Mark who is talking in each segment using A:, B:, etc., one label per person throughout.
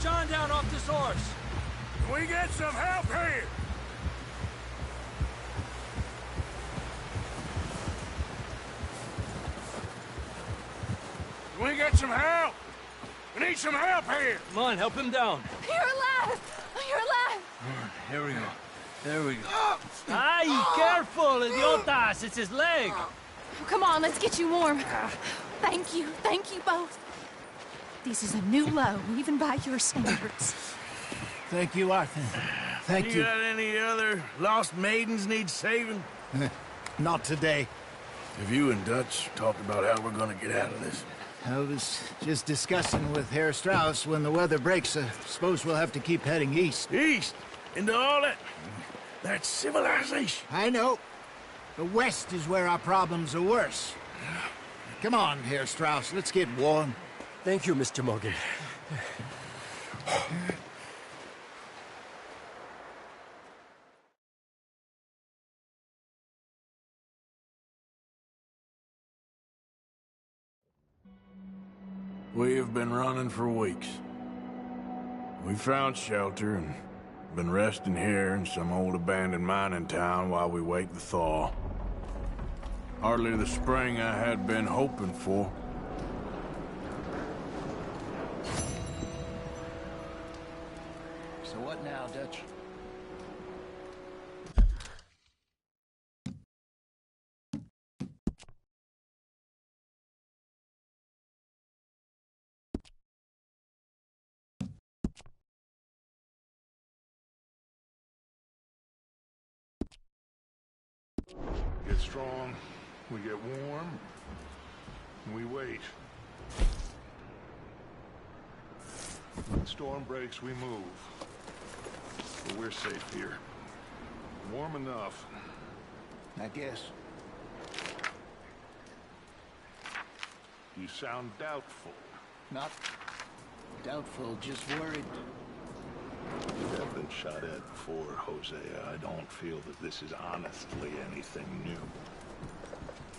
A: John down off this horse.
B: Can we get some help here? Can we get some help? We need some help here.
A: Come on, help him down.
C: You're alive! You're alive!
A: Here we go. There we go. Ay, careful, idiotas. It's his leg.
C: Oh, come on, let's get you warm. Thank you both. This is a new low, even by your standards.
D: Thank you, Arthur. Thank you.
B: You got any other lost maidens need saving?
D: Not today.
B: Have you and Dutch talked about how we're gonna get out of this?
D: I was just discussing with Herr Strauss when the weather breaks. I suppose we'll have to keep heading east.
B: East? Into all that civilization?
D: I know. The west is where our problems are worse. Come on, Herr Strauss, let's get warm.
A: Thank you, Mr. Morgan.
B: We have been running for weeks. We found shelter and been resting here in some old abandoned mining town while we wait the thaw. Hardly the spring I had been hoping for.
D: So what now, Dutch?
E: Get strong, we get warm, and we wait. When the storm breaks, we move. But we're safe here. Warm enough.
D: I guess.
E: You sound doubtful.
D: Not doubtful, just worried.
E: You have been shot at before, Hosea. I don't feel that this is honestly anything new.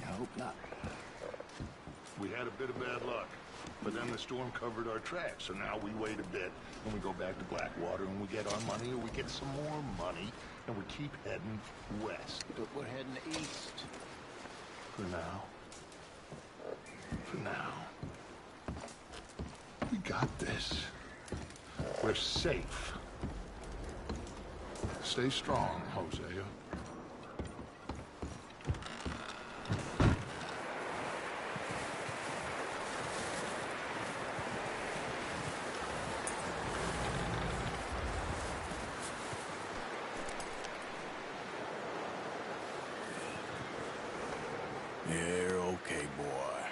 D: I hope not.
E: We had a bit of bad luck, but then the storm covered our tracks, so now we wait a bit, and we go back to Blackwater, and we get our money, or we get some more money, and we keep heading west.
D: But we're heading east.
E: For now. For now. We got this. We're safe. Stay strong, Hosea.
B: You're okay, boy.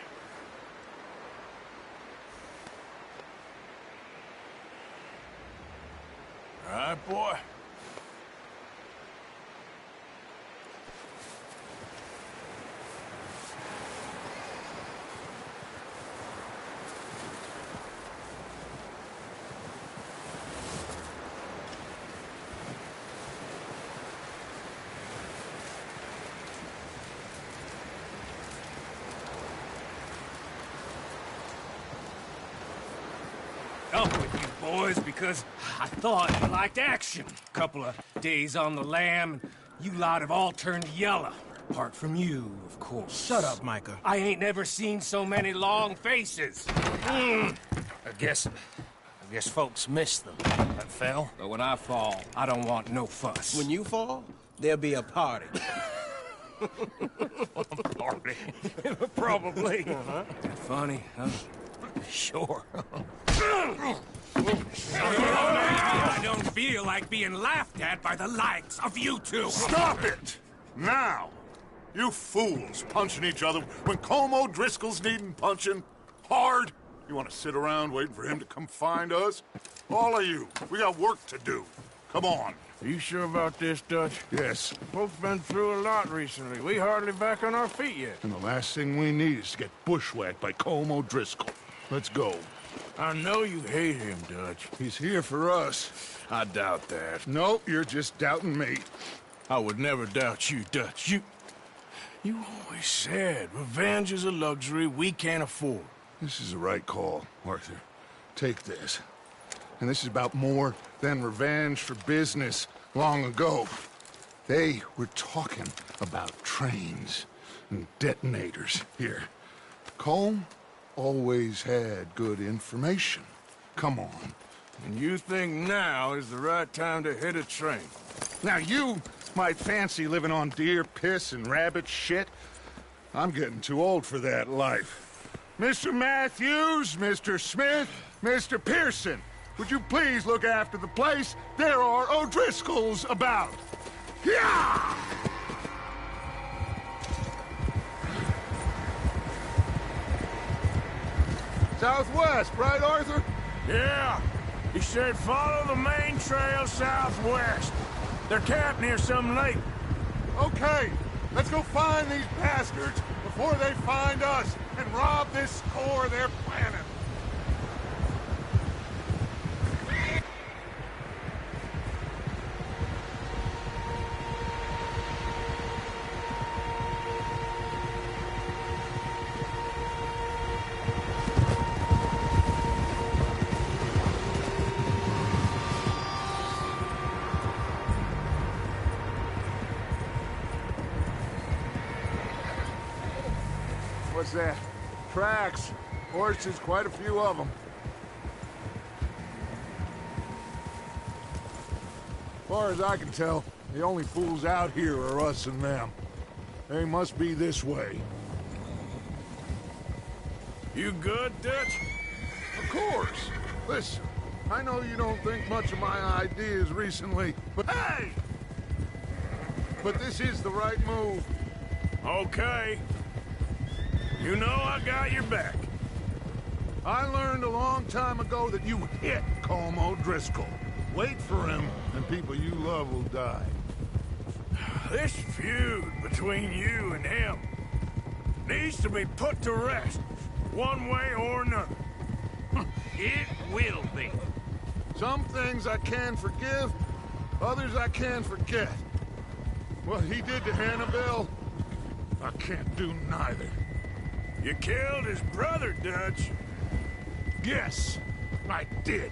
B: All right, boy.
F: Up with you boys because I thought you liked action. Couple of days on the lam, you lot have all turned yellow. Apart from you, of course.
A: Shut up, Micah.
F: I ain't never seen so many long faces. I guess folks miss them. That fell. But when I fall, I don't want no fuss.
A: When you fall, there'll be a party.
F: Party. Probably. Funny, huh? Sure. I don't feel like being laughed at by the likes of you two.
E: Stop it! Now! You fools punching each other when Como Driscoll's needing punching. Hard! You want to sit around waiting for him to come find us? All of you, we got work to do. Come on.
B: Are you sure about this, Dutch?
E: Yes.
B: Folks been through a lot recently. We hardly back on our feet yet.
E: And the last thing we need is to get bushwhacked by Como Driscoll. Let's go.
B: I know you hate him, Dutch.
E: He's here for us.
B: I doubt that.
E: No, you're just doubting me.
B: I would never doubt you, Dutch. You always said revenge is a luxury we can't afford.
E: This is the right call, Arthur. Take this. And this is about more than revenge for business long ago. They were talking about trains and detonators here. Colm always had good information. Come on.
B: And you think now is the right time to hit a train?
E: Now you might fancy living on deer piss and rabbit shit. I'm getting too old for that life. Mr. Matthews, Mr. Smith, Mr. Pearson, would you please look after the place? There are O'Driscolls about. Yeah! Southwest, right, Arthur?
B: Yeah. He said follow the main trail southwest. They're camped near some lake.
E: Okay, let's go find these bastards before they find us and rob this core they're planning. What's that? Tracks. Horses, quite a few of them. As far as I can tell, the only fools out here are us and them. They must be this way.
B: You good, Dutch?
E: Of course. Listen, I know you don't think much of my ideas recently, but hey! But this is the right move.
B: Okay. You know I got your back.
E: I learned a long time ago that you hit Colm O'Driscoll. Wait for him, and people you love will die.
B: This feud between you and him needs to be put to rest, one way or another.
A: It will be.
E: Some things I can forgive, others I can forget. What he did to Annabelle, I can't do neither.
B: You killed his brother, Dutch.
E: Yes, I did.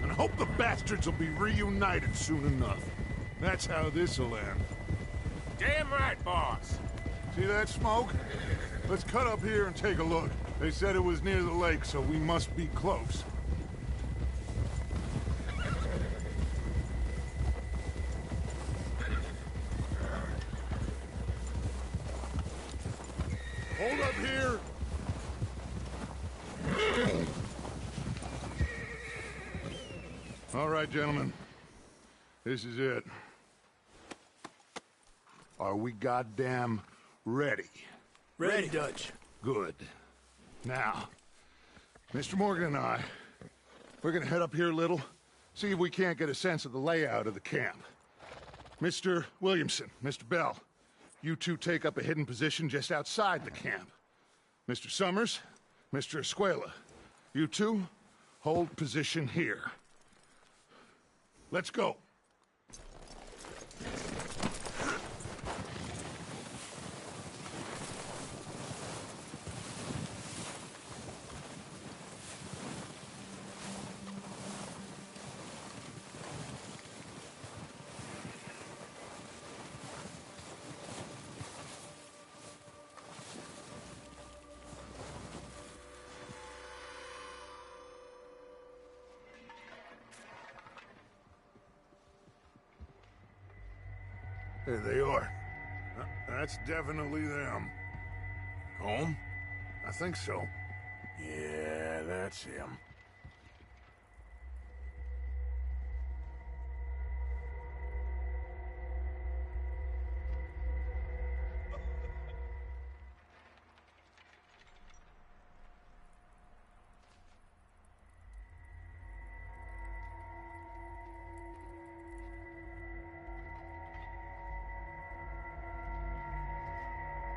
E: And I hope the bastards will be reunited soon enough. That's how this'll end.
F: Damn right, boss.
E: See that smoke? Let's cut up here and take a look. They said it was near the lake, so we must be close. Hold up here. All right, gentlemen. This is it. Are we goddamn ready?
B: Ready, Dutch.
E: Good. Now, Mr. Morgan and I, we're gonna head up here a little, see if we can't get a sense of the layout of the camp. Mr. Williamson, Mr. Bell, you two take up a hidden position just outside the camp. Mr. Summers, Mr. Escuela, you two hold position here. Let's go. There they are. That's definitely them.
B: Home?
E: I think so.
B: Yeah, that's him.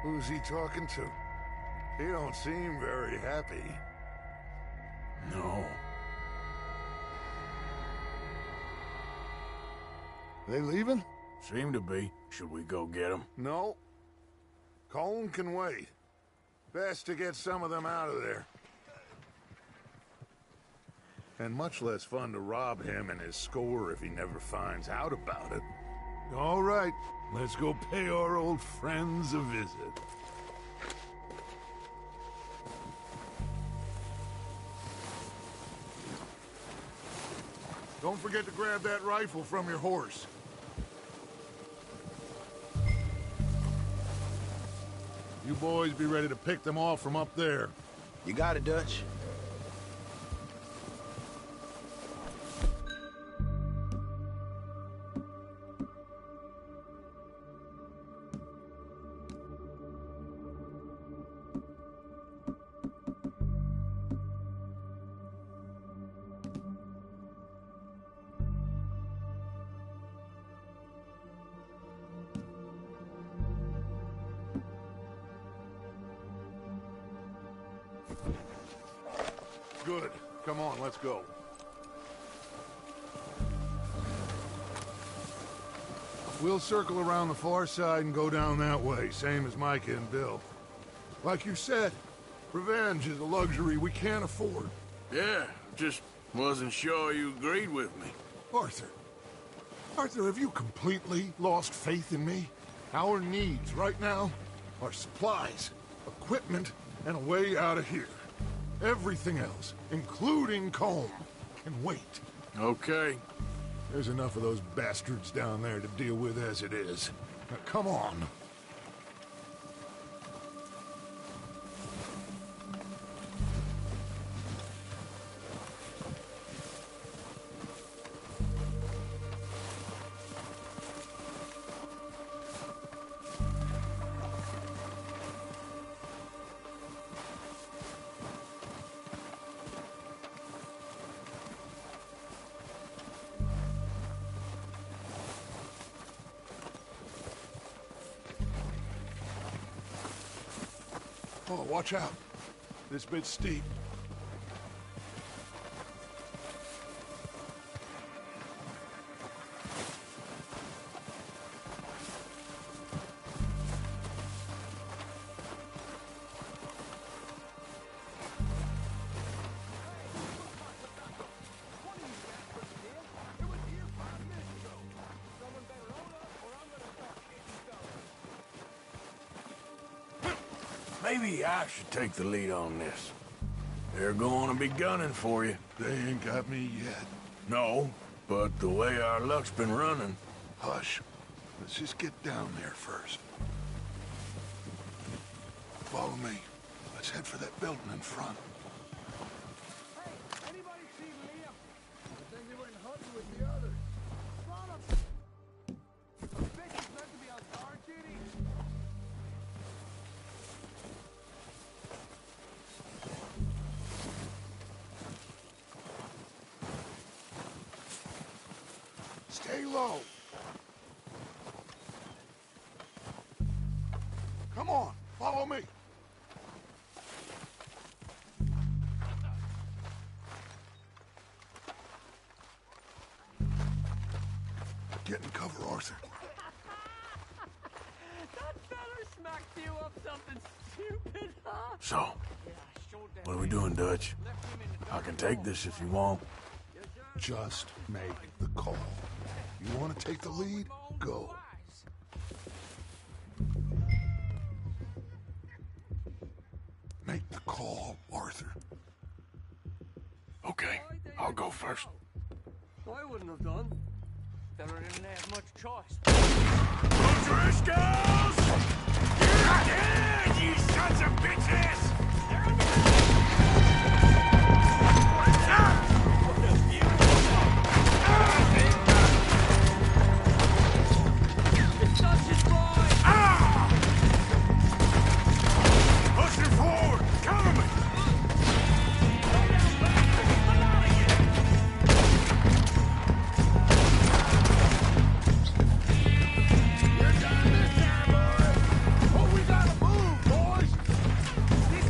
E: Who's he talking to? He don't seem very happy.
B: No.
E: They leaving?
B: Seem to be. Should we go get them?
E: No. Colm can wait. Best to get some of them out of there. And much less fun to rob him and his score if he never finds out about it. All right, let's go pay our old friends a visit. Don't forget to grab that rifle from your horse. You boys be ready to pick them off from up there.
G: You got it, Dutch.
E: Good. Come on, let's go. We'll circle around the far side and go down that way, same as Micah and Bill. Like you said, revenge is a luxury we can't afford.
B: Yeah, just wasn't sure you agreed with me.
E: Arthur. Arthur, have you completely lost faith in me? Our needs right now are supplies, equipment, and a way out of here. Everything else, including Combe, can wait.
B: Okay.
E: There's enough of those bastards down there to deal with as it is. Now, come on. Oh, watch out. This bit's steep.
B: Maybe I should take the lead on this. They're going to be gunning for you.
E: They ain't got me yet.
B: No, but the way our luck's been running...
E: Hush. Let's just get down there first. Follow me. Let's head for that building in front.
H: Hey, anybody see Liam? I think they went hunting with the others. Run him! The bitch is meant to be on guard duty.
E: Stay low. Come on, follow me. Get in cover, Arthur.
A: That fella smacked you up something stupid, huh?
B: So, what are we doing, Dutch? I can take this if you want.
E: Just make the call. You want to take the lead? Go. Make the call, Arthur.
B: Okay, I'll go first.
A: I wouldn't have done. Fella didn't have much choice.
B: Driscolls! You're dead, you sons of bitches! Pushing forward! Cover me!
H: You're done this time, boys. Oh, we gotta move, boys. These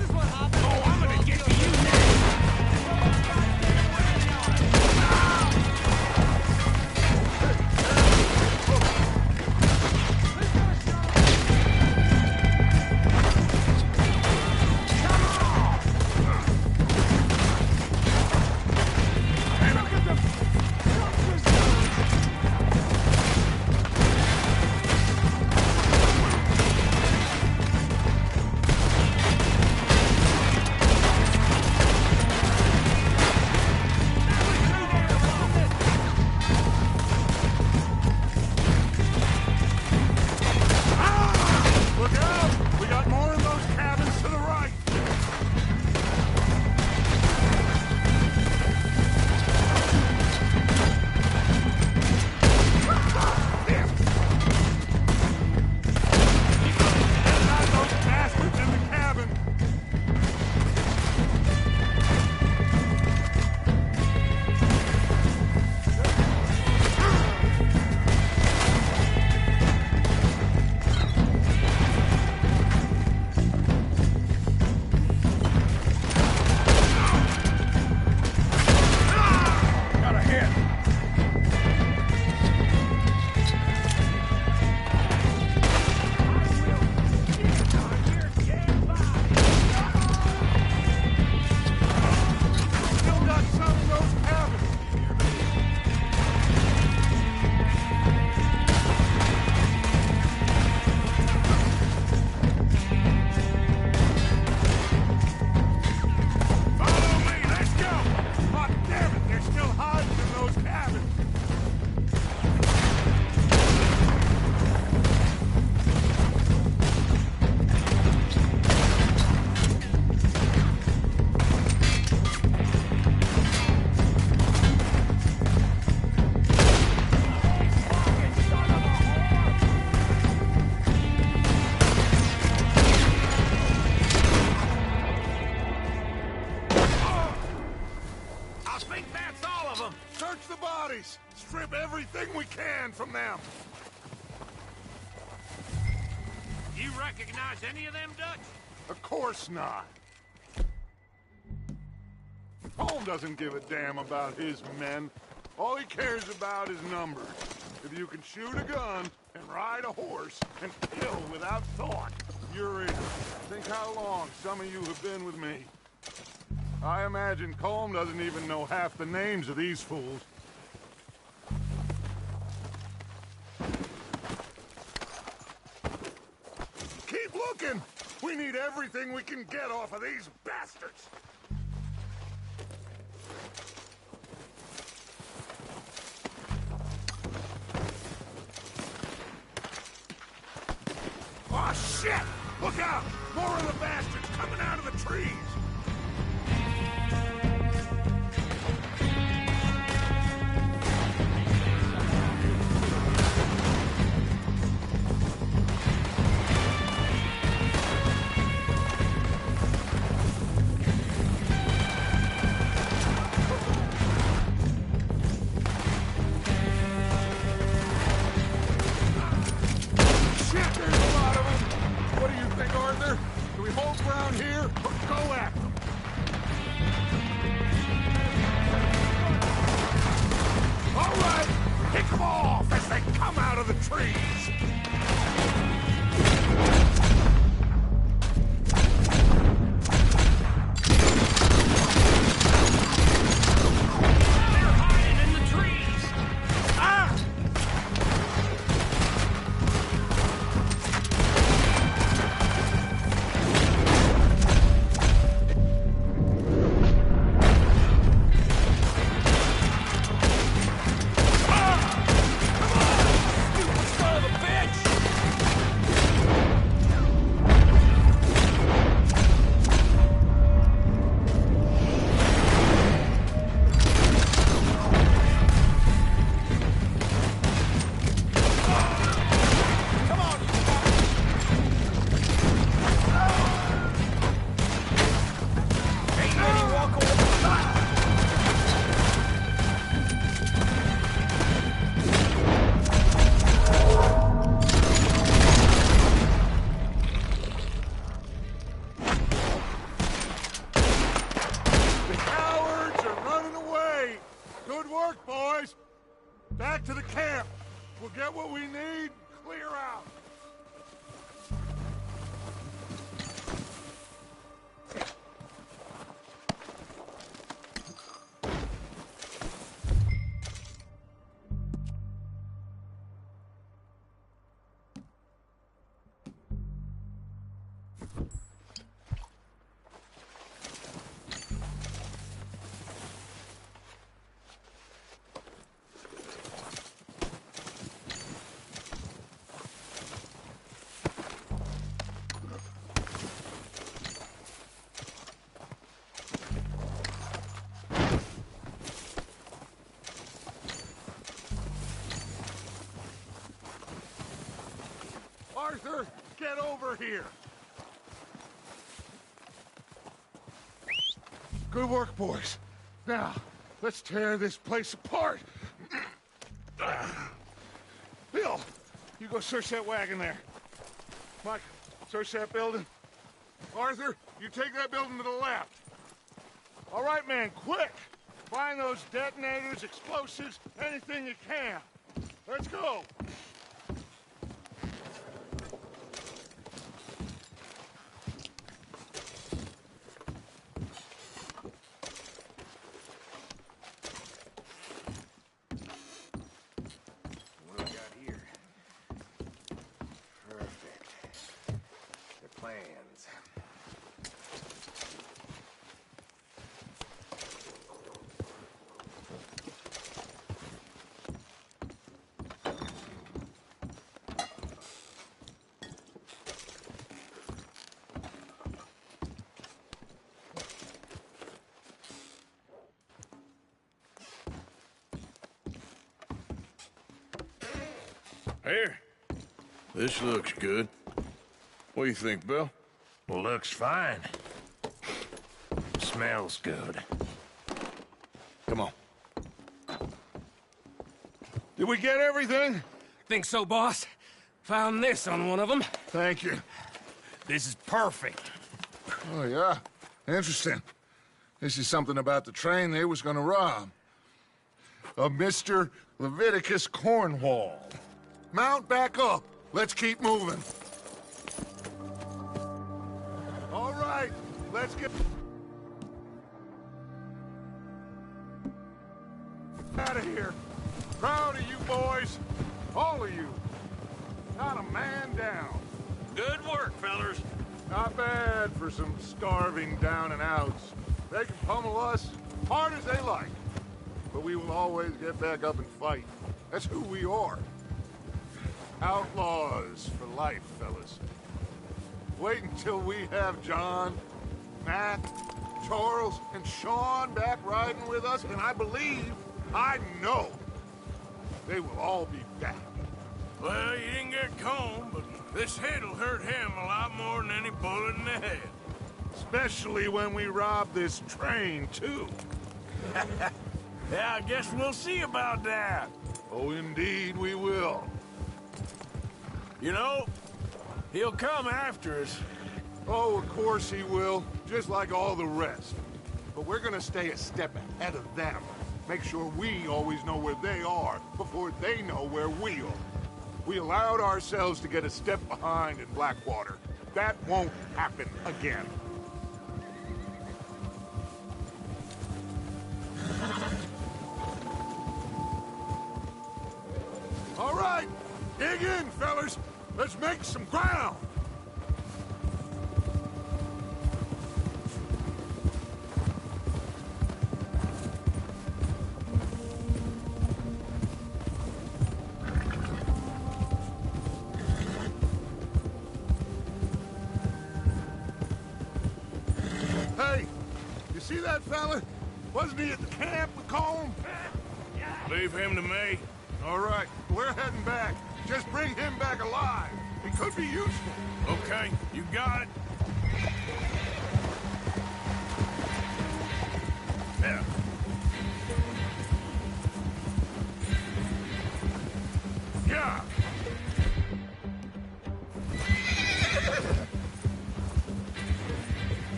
E: Search the bodies! Strip everything we can from them!
F: You recognize any of them, Dutch?
E: Of course not. Holmes doesn't give a damn about his men. All he cares about is numbers. If you can shoot a gun and ride a horse and kill without thought, you're in. Think how long some of you have been with me. I imagine Colm doesn't even know half the names of these fools. Keep looking! We need everything we can get off of these bastards! Oh, shit! Look out! More of the bastards coming out of the trees! Back to the camp. We'll get what we need, clear out. Arthur, get over here! Good work, boys. Now, let's tear this place apart. Bill, you go search that wagon there. Mike, search that building. Arthur, you take that building to the left. All right, man, quick! Find those detonators, explosives, anything you can. Let's go!
F: Plans.
B: Here. This looks good. What do you think, Bill?
F: Looks fine. Smells good.
B: Come on.
E: Did we get everything?
F: Think so, boss? Found this on one of them.
E: Thank you.
A: This is perfect.
E: Oh, yeah? Interesting. This is something about the train they was gonna rob. Of Mr. Leviticus Cornwall. Mount back up. Let's keep moving. All right, let's get out of here. Proud of you boys. All of you. Not a man down.
A: Good work, fellers.
E: Not bad for some starving down and outs. They can pummel us hard as they like. But we will always get back up and fight. That's who we are. Outlaws for life, fellas. Wait until we have John, Matt, Charles, and Sean back riding with us, and I believe, I know, they will all be back.
B: Well, you didn't get Combe, but this hit'll hurt him a lot more than any bullet in the head.
E: Especially when we rob this train, too.
B: Yeah, I guess we'll see about that.
E: Oh, indeed we will.
B: You know, he'll come after us.
E: Oh, of course he will, just like all the rest. But we're gonna stay a step ahead of them. Make sure we always know where they are before they know where we are. We allowed ourselves to get a step behind in Blackwater. That won't happen again. All right, dig in, fellas. Let's make some ground. Hey, you see that fella? Wasn't he at the camp with Colm?
B: Leave him to me.
E: All right, we're heading back. Just bring him back alive. He could be useful.
B: Okay, you got it.
E: Yeah. Yeah.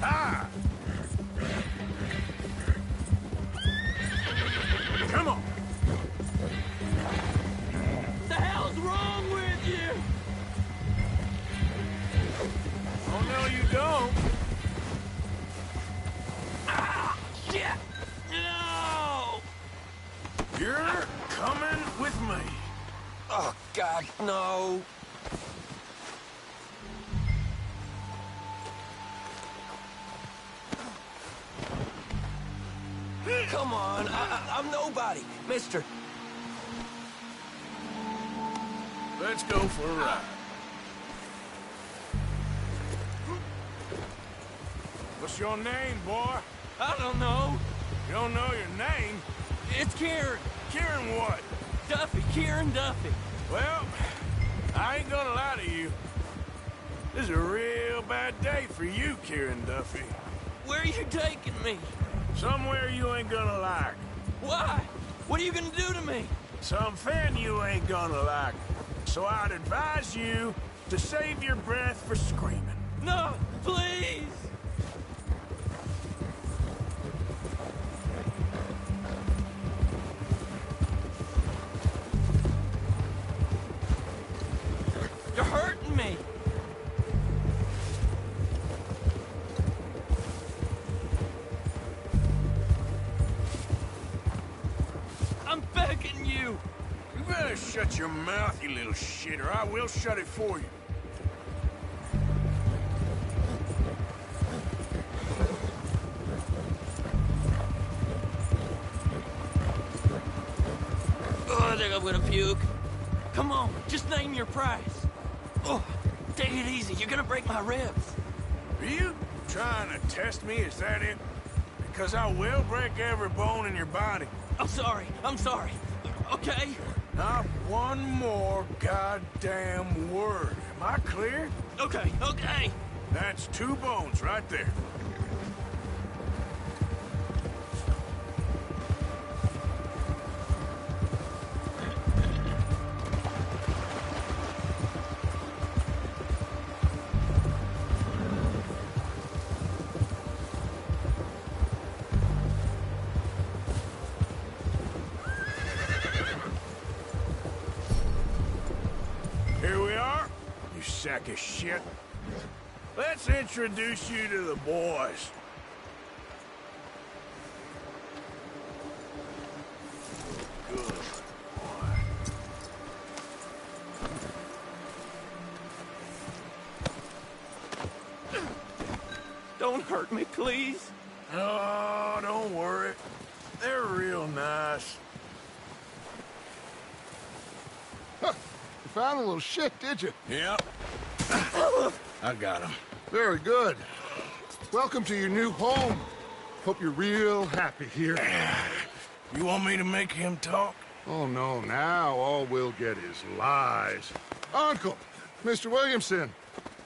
E: Ah! Come on.
A: The hell's wrong with you?
B: Oh, no, you don't.
A: Ah, shit! No!
B: You're coming with me.
F: Oh, God, no. Come on, I'm nobody, mister.
B: Let's go for a ride. What's your name, boy?
A: I don't know.
B: You don't know your name?
A: It's Kieran.
B: Kieran what?
A: Duffy. Kieran Duffy.
B: Well, I ain't gonna lie to you. This is a real bad day for you, Kieran Duffy.
A: Where are you taking me?
B: Somewhere you ain't gonna like.
A: Why? What are you gonna do to me?
B: Something you ain't gonna like. So I'd advise you to save your breath for screaming.
A: No, please! You're hurting me! I'm begging you!
B: You better shut your mouth, you little shit, or I will shut it for you.
A: Oh, I think I'm gonna puke. Come on, just name your price. Oh, take it easy. You're gonna break my ribs.
B: Are you trying to test me? Is that it? Because I will break every bone in your body.
A: I'm sorry. I'm sorry. Okay?
B: Not one more goddamn word. Am I clear?
A: Okay, okay.
B: That's 2 bones right there. sack of shit. Let's introduce you to the boys. Good boy.
A: Don't hurt me, please.
B: Oh, don't worry. They're real nice.
E: You found a little shit, did you?
B: Yep. I got him.
E: Very good. Welcome to your new home. Hope you're real happy here.
B: You want me to make him talk?
E: Oh, no, now all we'll get is lies. Uncle, Mr. Williamson,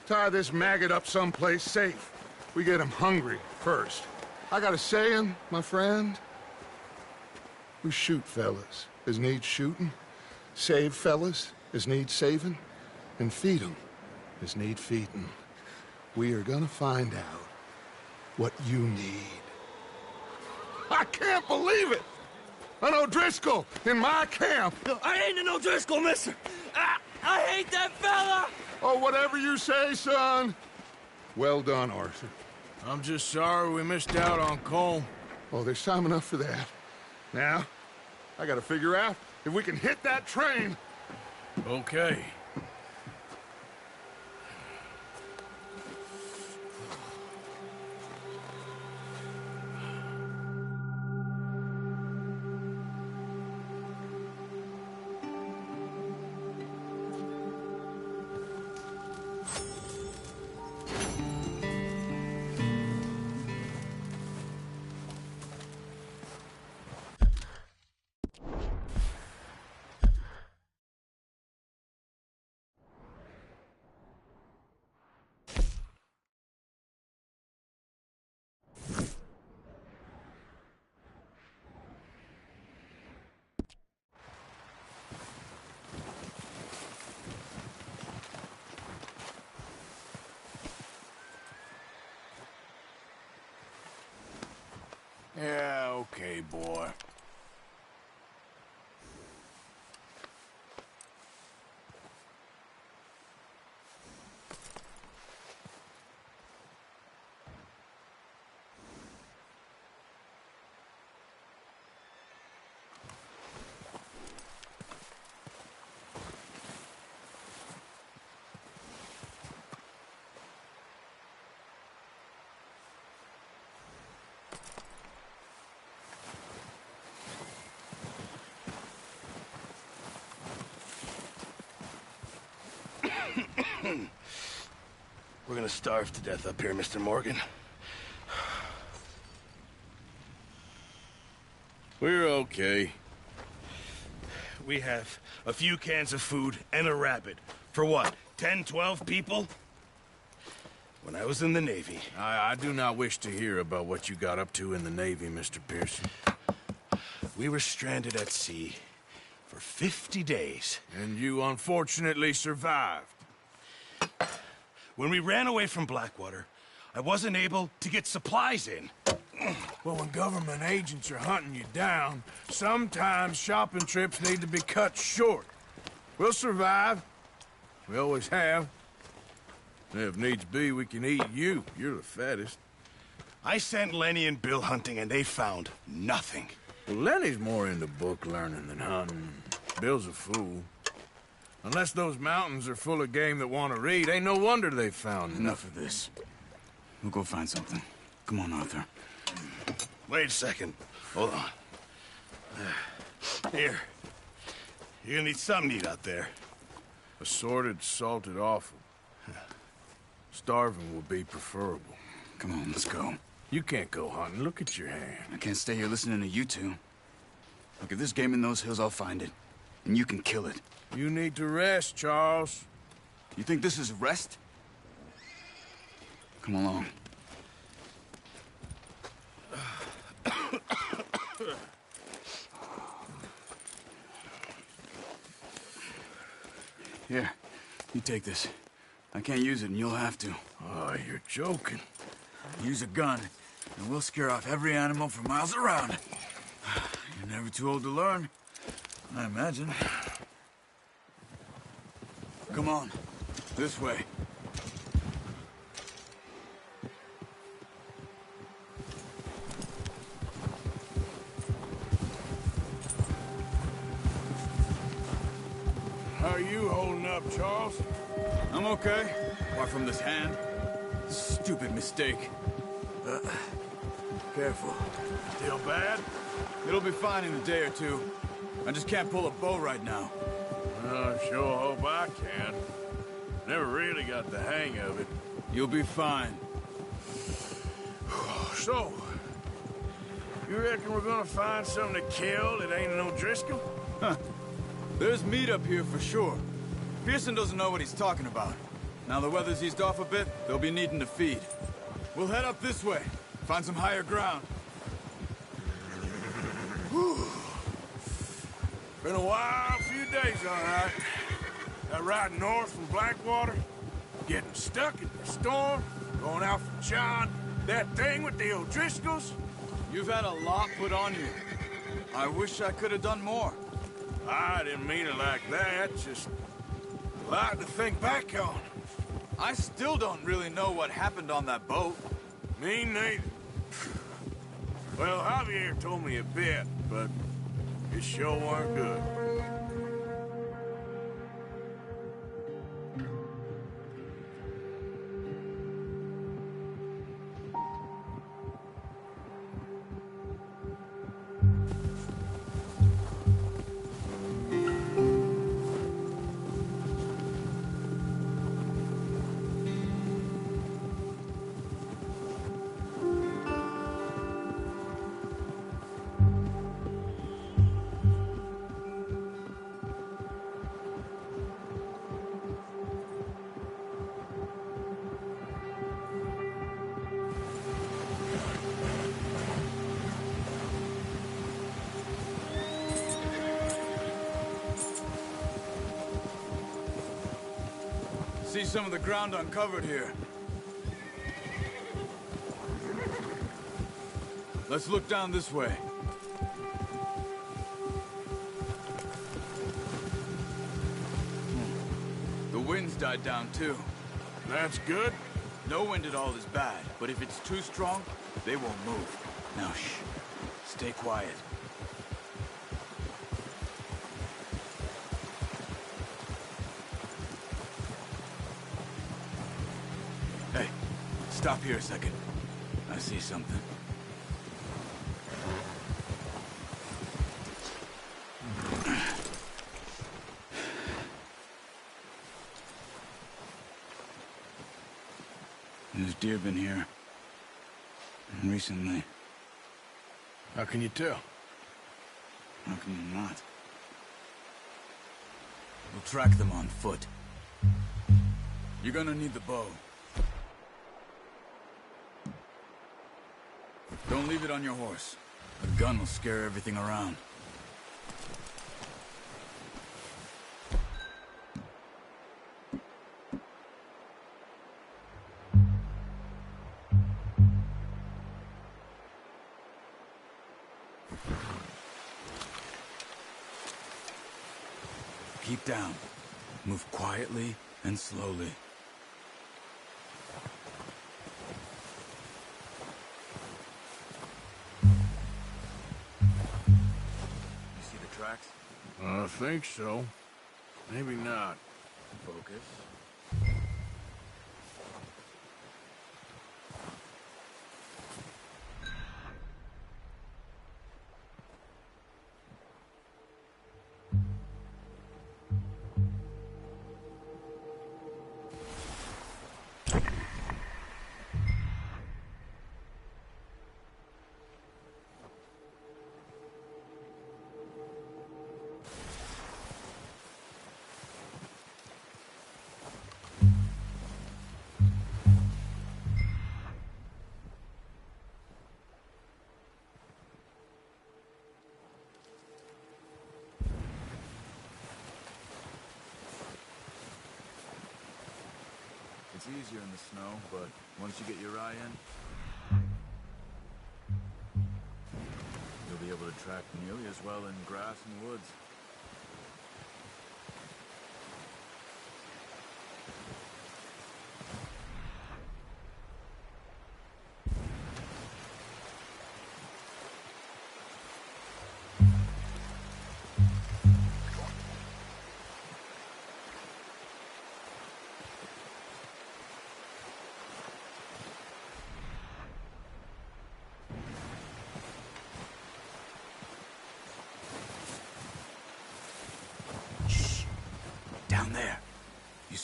E: tie this maggot up someplace safe. We get him hungry first. I got a saying, my friend. We shoot fellas as need shooting, save fellas as need saving, and feed 'em as need feeding. We are gonna find out what you need. I can't believe it! An O'Driscoll in my camp!
A: I ain't an O'Driscoll, mister! I hate that fella!
E: Oh, whatever you say, son. Well done, Arthur.
B: I'm just sorry we missed out on Colm.
E: Oh, there's time enough for that. Now, I gotta figure out if we can hit that train.
B: Okay. Yeah, okay, boy. We're gonna starve to death up here, Mr. Morgan. We're okay. We have a few cans of food and a rabbit. For what, 10, 12 people? When I was in the Navy... I do not wish to hear about what you got up to in the Navy, Mr. Pearson. We were stranded at sea for 50 days. And you unfortunately survived. When we ran away from Blackwater, I wasn't able to get supplies in. Well, when government agents are hunting you down, sometimes shopping trips need to be cut short. We'll survive. We always have. If needs be, we can eat you. You're the fattest. I sent Lenny and Bill hunting, and they found nothing. Well, Lenny's more into book learning than hunting. Bill's a fool. Unless those mountains are full of game that want to read, ain't no wonder they found
G: Enough of this. We'll go find something. Come on, Arthur.
B: Wait a second. Hold on. Here. You're gonna need something to eat out there. Assorted, salted offal. Starving will be preferable.
G: Come on, let's go.
B: You can't go hunting. Look at your hand.
G: I can't stay here listening to you two. Look, if there's game in those hills, I'll find it. And you can kill it.
B: You need to rest, Charles.
G: You think this is rest? Come along. Here, you take this. I can't use it, and you'll have to.
B: Oh, you're joking.
G: Use a gun, and we'll scare off every animal for miles around. You're never too old to learn, I imagine. Come on, this way.
B: How are you holding up, Charles?
G: I'm okay, apart from this hand. Stupid mistake. Careful.
B: Still bad?
G: It'll be fine in a day or two. I just can't pull a bow right now.
B: I sure hope I can. Never really got the hang of it.
G: You'll be fine.
B: So, you reckon we're gonna find something to kill that ain't no Driscoll?
G: Huh. There's meat up here for sure. Pearson doesn't know what he's talking about. Now the weather's eased off a bit, they'll be needing to feed. We'll head up this way, find some higher ground.
B: Whew. Been a wild few days, all right. That ride north from Blackwater, getting stuck in the storm, going out from John, that thing with the O'Driscolls.
G: You've had a lot put on you. I wish I could have done more.
B: I didn't mean it like that, just a lot to think back on.
G: I still don't really know what happened on that boat.
B: Me neither. Well, Javier told me a bit, but it sure weren't good.
G: See some of the ground uncovered here. Let's look down this way. The wind's died down too.
B: That's good.
G: No wind at all is bad, but if it's too strong, they won't move. Now shh. Stay quiet. Hey, stop here a second. I see something. There's deer been here. Recently.
B: How can you tell?
G: How can you not? We'll track them on foot. You're gonna need the bow. Don't leave it on your horse. A gun will scare everything around. Keep down. Move quietly and slowly. You see the tracks?
B: I think so. Maybe not.
G: Focus. It's easier in the snow, but once you get your eye in, you'll be able to track nearly as well in grass and woods.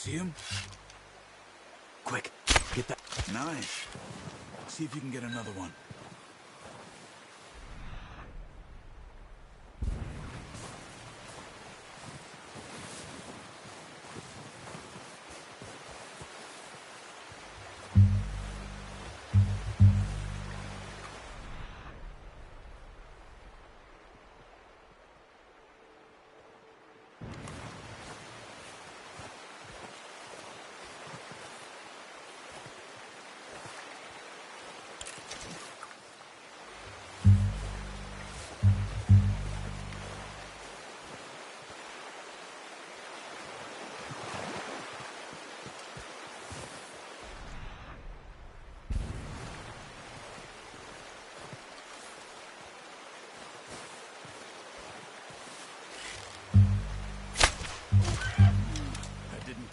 G: See him? Quick, get that. Nice. See if you can get another one.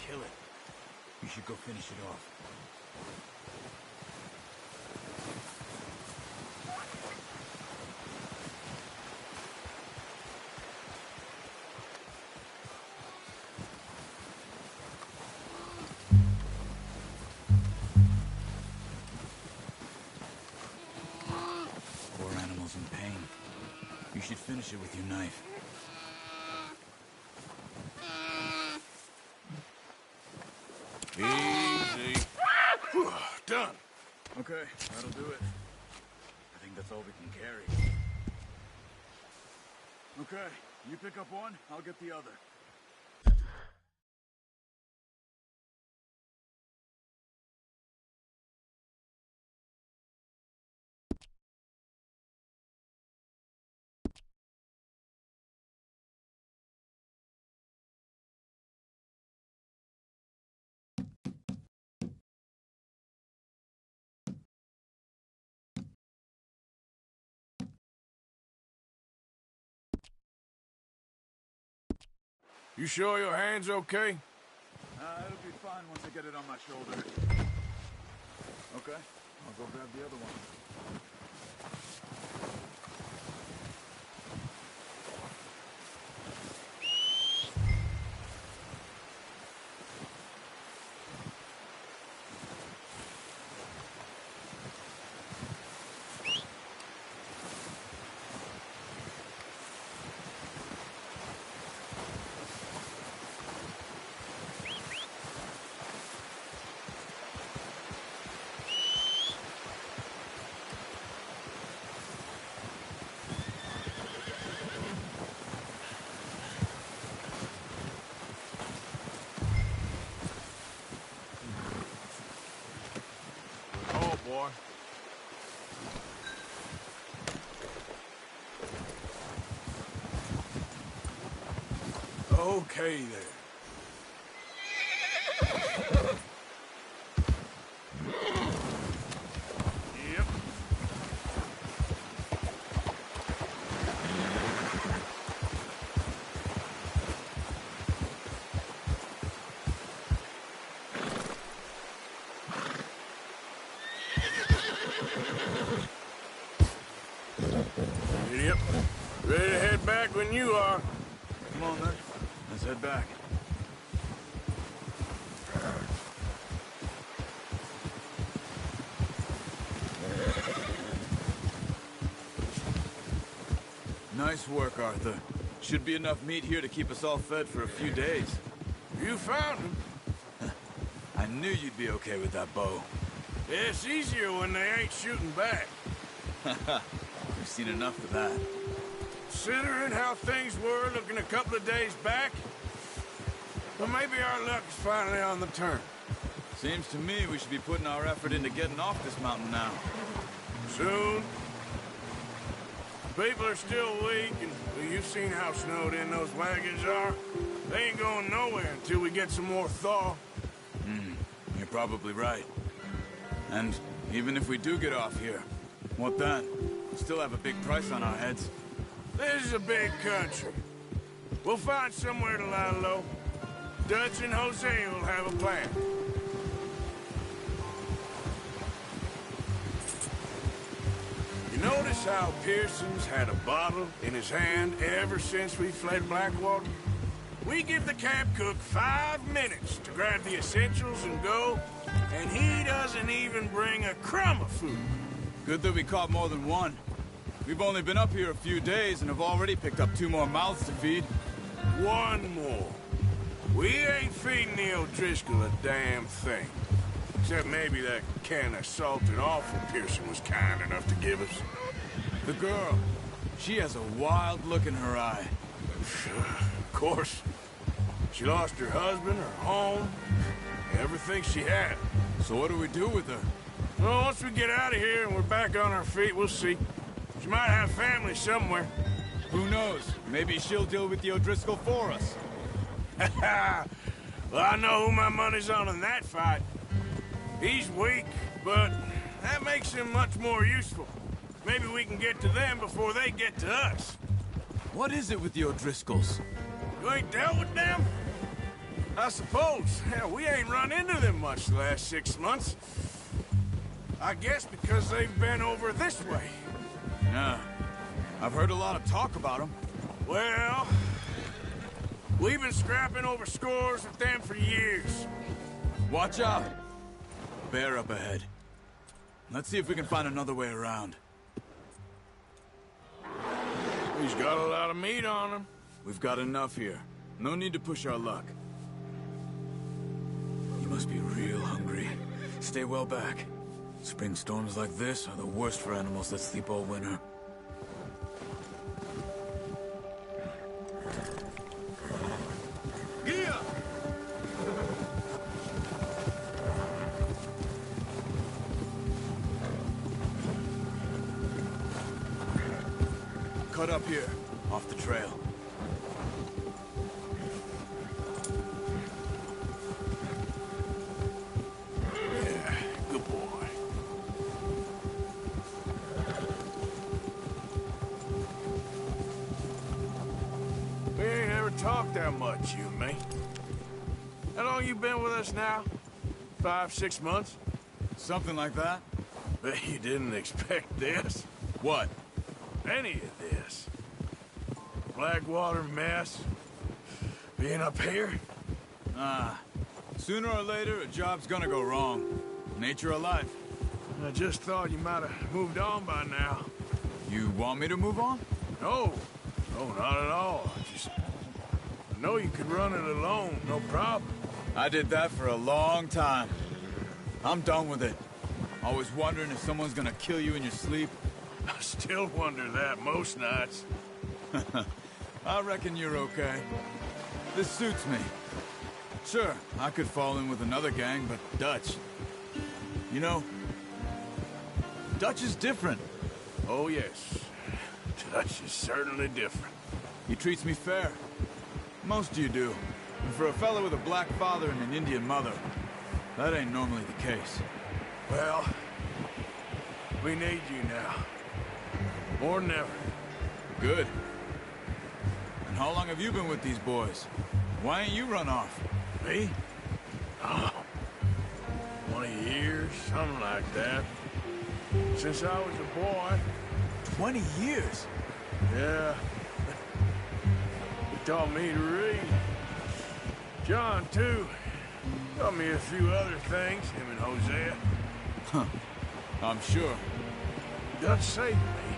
G: Kill it. You should go finish it off. Poor animal's in pain. You should finish it with your knife.
B: Easy. Done.
G: Okay, that'll do it. I think that's all we can carry. Okay, you pick up one, I'll get the other.
B: You sure your hand's okay?
G: It'll be fine once I get it on my shoulder. Okay, I'll go grab the other one.
B: Oh, boy. Okay, there. Yep. Yep. Ready to head back when you are.
G: Come on, then. Let's head back. Nice work, Arthur. Should be enough meat here to keep us all fed for a few days.
B: You found him.
G: I knew you'd be okay with that bow.
B: It's easier when they ain't shooting back.
G: We've seen enough of that.
B: Considering how things were looking a couple of days back, well, maybe our luck's finally on the turn.
G: Seems to me we should be putting our effort into getting off this mountain now.
B: Soon. People are still weak, and well, you've seen how snowed in those wagons are. They ain't going nowhere until we get some more thaw.
G: You're probably right. And even if we do get off here, what then? We still have a big price on our heads.
B: This is a big country. We'll find somewhere to lie low. Dutch and Jose will have a plan. You notice how Pearson's had a bottle in his hand ever since we fled Blackwater? We give the camp cook 5 minutes to grab the essentials and go, and he doesn't even bring a crumb of food.
G: Good that we caught more than one. We've only been up here a few days and have already picked up 2 more mouths to feed.
B: One more. We ain't feeding the O'Driscoll a damn thing. Except maybe that can of salted offal Pearson was kind enough to give us.
G: The girl, she has a wild look in her eye.
B: Of course. She lost her husband, her home, everything she had.
G: So what do we do with her?
B: Well, once we get out of here and we're back on our feet, we'll see. She might have family somewhere.
G: Who knows? Maybe she'll deal with the O'Driscoll for us.
B: Well, I know who my money's on in that fight. He's weak, but that makes him much more useful. Maybe we can get to them before they get to us.
G: What is it with the O'Driscolls?
B: You ain't dealt with them? I suppose. Hell, we ain't run into them much the last 6 months. I guess because they've been over this way.
G: Yeah. I've heard a lot of talk about them.
B: Well, we've been scrapping over scores with them for years.
G: Watch out! Bear up ahead. Let's see if we can find another way around.
B: He's got a lot of meat on him.
G: We've got enough here. No need to push our luck. You must be real hungry. Stay well back. Spring storms like this are the worst for animals that sleep all winter. Gia! Cut up here, off the trail.
B: Yeah, good boy. We ain't ever talked that much, you and me. How long you been with us now? 5, 6 months?
G: Something like that?
B: Bet you didn't expect this.
G: What?
B: Any of this. Blackwater mess. Being up here?
G: Sooner or later, a job's gonna go wrong. Nature of life.
B: I just thought you might have moved on by now.
G: You want me to move on?
B: No. No, not at all. I know you could run it alone, no problem.
G: I did that for a long time. I'm done with it. Always wondering if someone's gonna kill you in your sleep.
B: I still wonder that most nights.
G: I reckon you're okay. This suits me. Sure, I could fall in with another gang, but Dutch... You know, Dutch is different.
B: Oh, yes. Dutch is certainly different.
G: He treats me fair. Most of you do. And for a fella with a black father and an Indian mother, that ain't normally the case.
B: Well, we need you now. More than ever.
G: Good. And how long have you been with these boys? Why ain't you run off?
B: Me? Oh, 20 years, something like that. Since I was a boy.
G: 20 years?
B: Yeah. He taught me to read. John, too. Taught me a few other things, him and Hosea.
G: Huh. I'm sure.
B: Dutch saved me.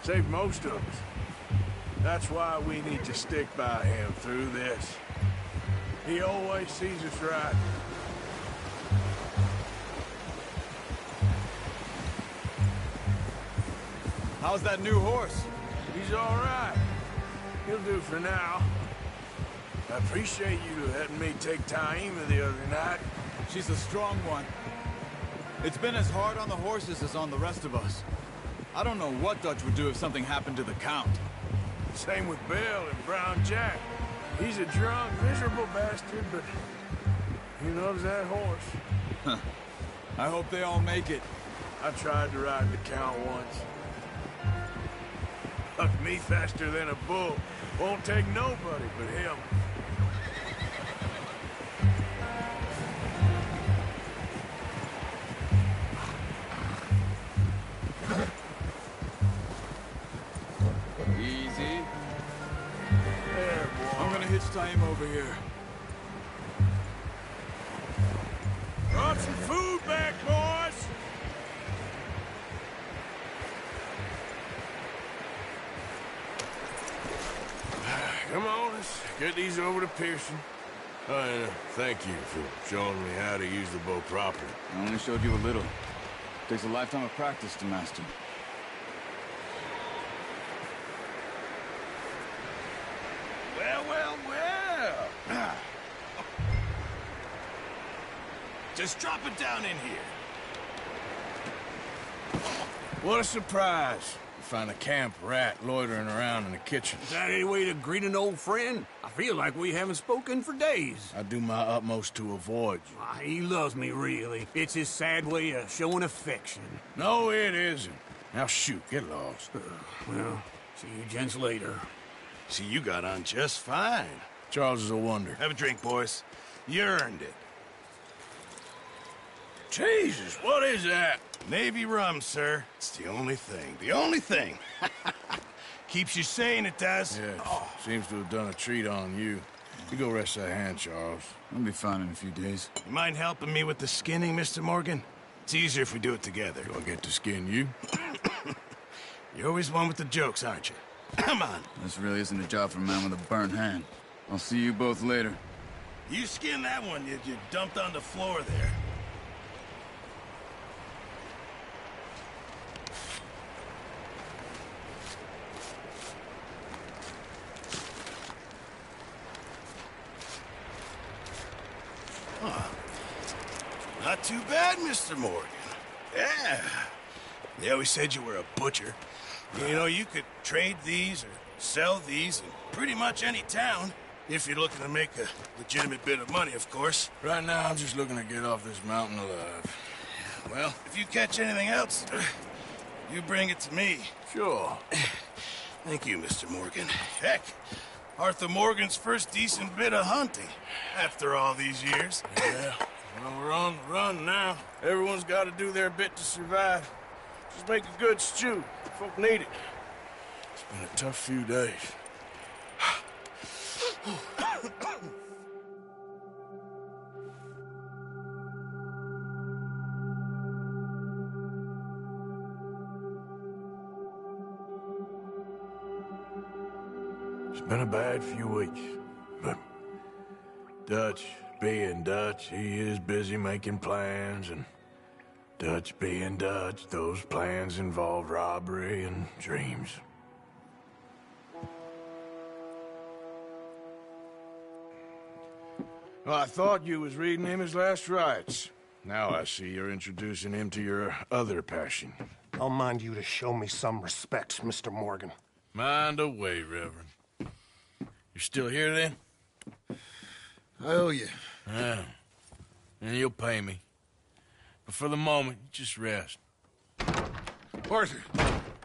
B: Saved most of us. That's why we need to stick by him through this. He always sees us right.
G: How's that new horse?
B: He's all right. He'll do for now. I appreciate you letting me take Taima the other night.
G: She's a strong one. It's been as hard on the horses as on the rest of us. I don't know what Dutch would do if something happened to the Count.
B: Same with Bill and Brown Jack. He's a drunk, miserable bastard, but he loves that horse.
G: I hope they all make it.
B: I tried to ride the Count once. Hucked me faster than a bull. Won't take nobody but him.
G: Easy.
B: There, boy.
G: I'm gonna hit this time over here. Brought some food back, boys!
B: Come on, let's get these over to Pearson. And thank you for showing me how to use the bow properly.
G: I only showed you a little. Takes a lifetime of practice to master.
B: Well, well, well. Just drop it down in here. What a surprise. You find a camp rat loitering around in the kitchen.
I: Is that any way to greet an old friend? I feel like we haven't spoken for days.
B: I do my utmost to avoid you.
I: He loves me, really. It's his sad way of showing affection.
B: No, it isn't. Now shoot, get lost.
I: Well, see you gents later.
J: See, you got on just fine.
B: Charles is a wonder.
J: Have a drink, boys. You earned it.
B: Jesus, what is that?
J: Navy rum, sir. It's the only thing. The only thing. Keeps you sane, it does.
B: Yes, seems to have done a treat on you. You go rest that hand, Charles.
G: I'll be fine in a few days.
J: You mind helping me with the skinning, Mr. Morgan? It's easier if we do it together.
B: Do I get to skin you?
J: You're always one with the jokes, aren't you? Come on.
G: This really isn't a job for a man with a burnt hand. I'll see you both later.
J: You skinned that one you dumped on the floor there. Not too bad, Mr. Morgan. Yeah. They always said you were a butcher. You know, you could trade these or sell these in pretty much any town. If you're looking to make a legitimate bit of money, of course.
B: Right now, I'm just looking to get off this mountain alive.
J: Well, if you catch anything else, you bring it to me.
B: Sure.
J: Thank you, Mr. Morgan. Heck, Arthur Morgan's first decent bit of hunting after all these years.
B: Yeah. Well, we're on the run now. Everyone's got to do their bit to survive. Just make a good stew. Folk need it. It's been a tough few days. It's been a bad few weeks, but Dutch being Dutch, he is busy making plans, and Dutch being Dutch, those plans involve robbery and dreams. Well, I thought you was reading him his last rites. Now I see you're introducing him to your other passion.
H: I'll mind you to show me some respect, Mr. Morgan.
B: Mind away, Reverend. You still here, then?
J: I owe you.
B: Yeah. And you'll pay me. But for the moment, just rest.
E: Arthur,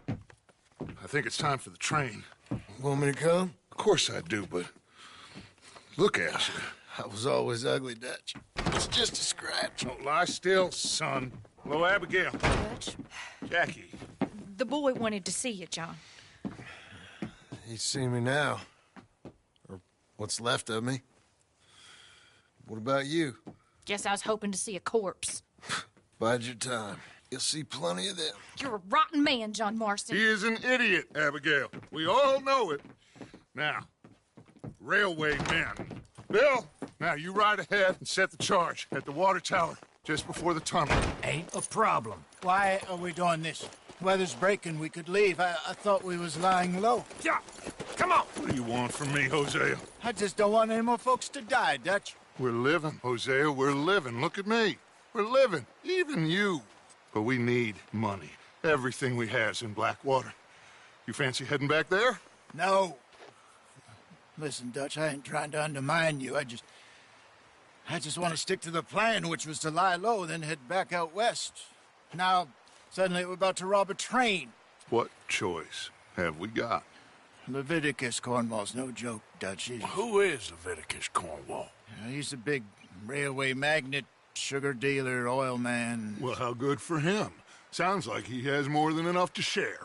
E: I think it's time for the train.
K: Want me to come?
E: Of course I do, but look at you.
K: I was always ugly, Dutch. It's just a scratch.
E: Don't lie still, son. Hello, Abigail.
C: Dutch,
E: Jackie.
C: the boy wanted to see you, John.
K: He's seen me now. Or what's left of me. What about you?
C: Guess I was hoping to see a corpse.
K: Bide your time. You'll see plenty of them.
C: You're a rotten man, John Marston.
E: He is an idiot, Abigail. We all know it. Now, railway men. Bill, now you ride ahead and set the charge at the water tower just before the tunnel.
D: Ain't a problem. Why are we doing this? Weather's breaking. We could leave. I thought we was lying low.
E: Yeah, come on. What do you want from me, Hosea?
D: I just don't want any more folks to die, Dutch.
E: We're living, Hosea. We're living. Look at me. We're living. Even you. But we need money. Everything we has in Blackwater. You fancy heading back there?
D: No. Listen, Dutch, I ain't trying to undermine you. I just want to stick to the plan, which was to lie low, then head back out west. Now, suddenly we're about to rob a train.
E: What choice have we got?
D: Leviticus Cornwall's no joke, Dutch.
B: Who is Leviticus Cornwall?
D: He's a big railway magnate, sugar dealer, oil man.
E: Well, how good for him. Sounds like he has more than enough to share.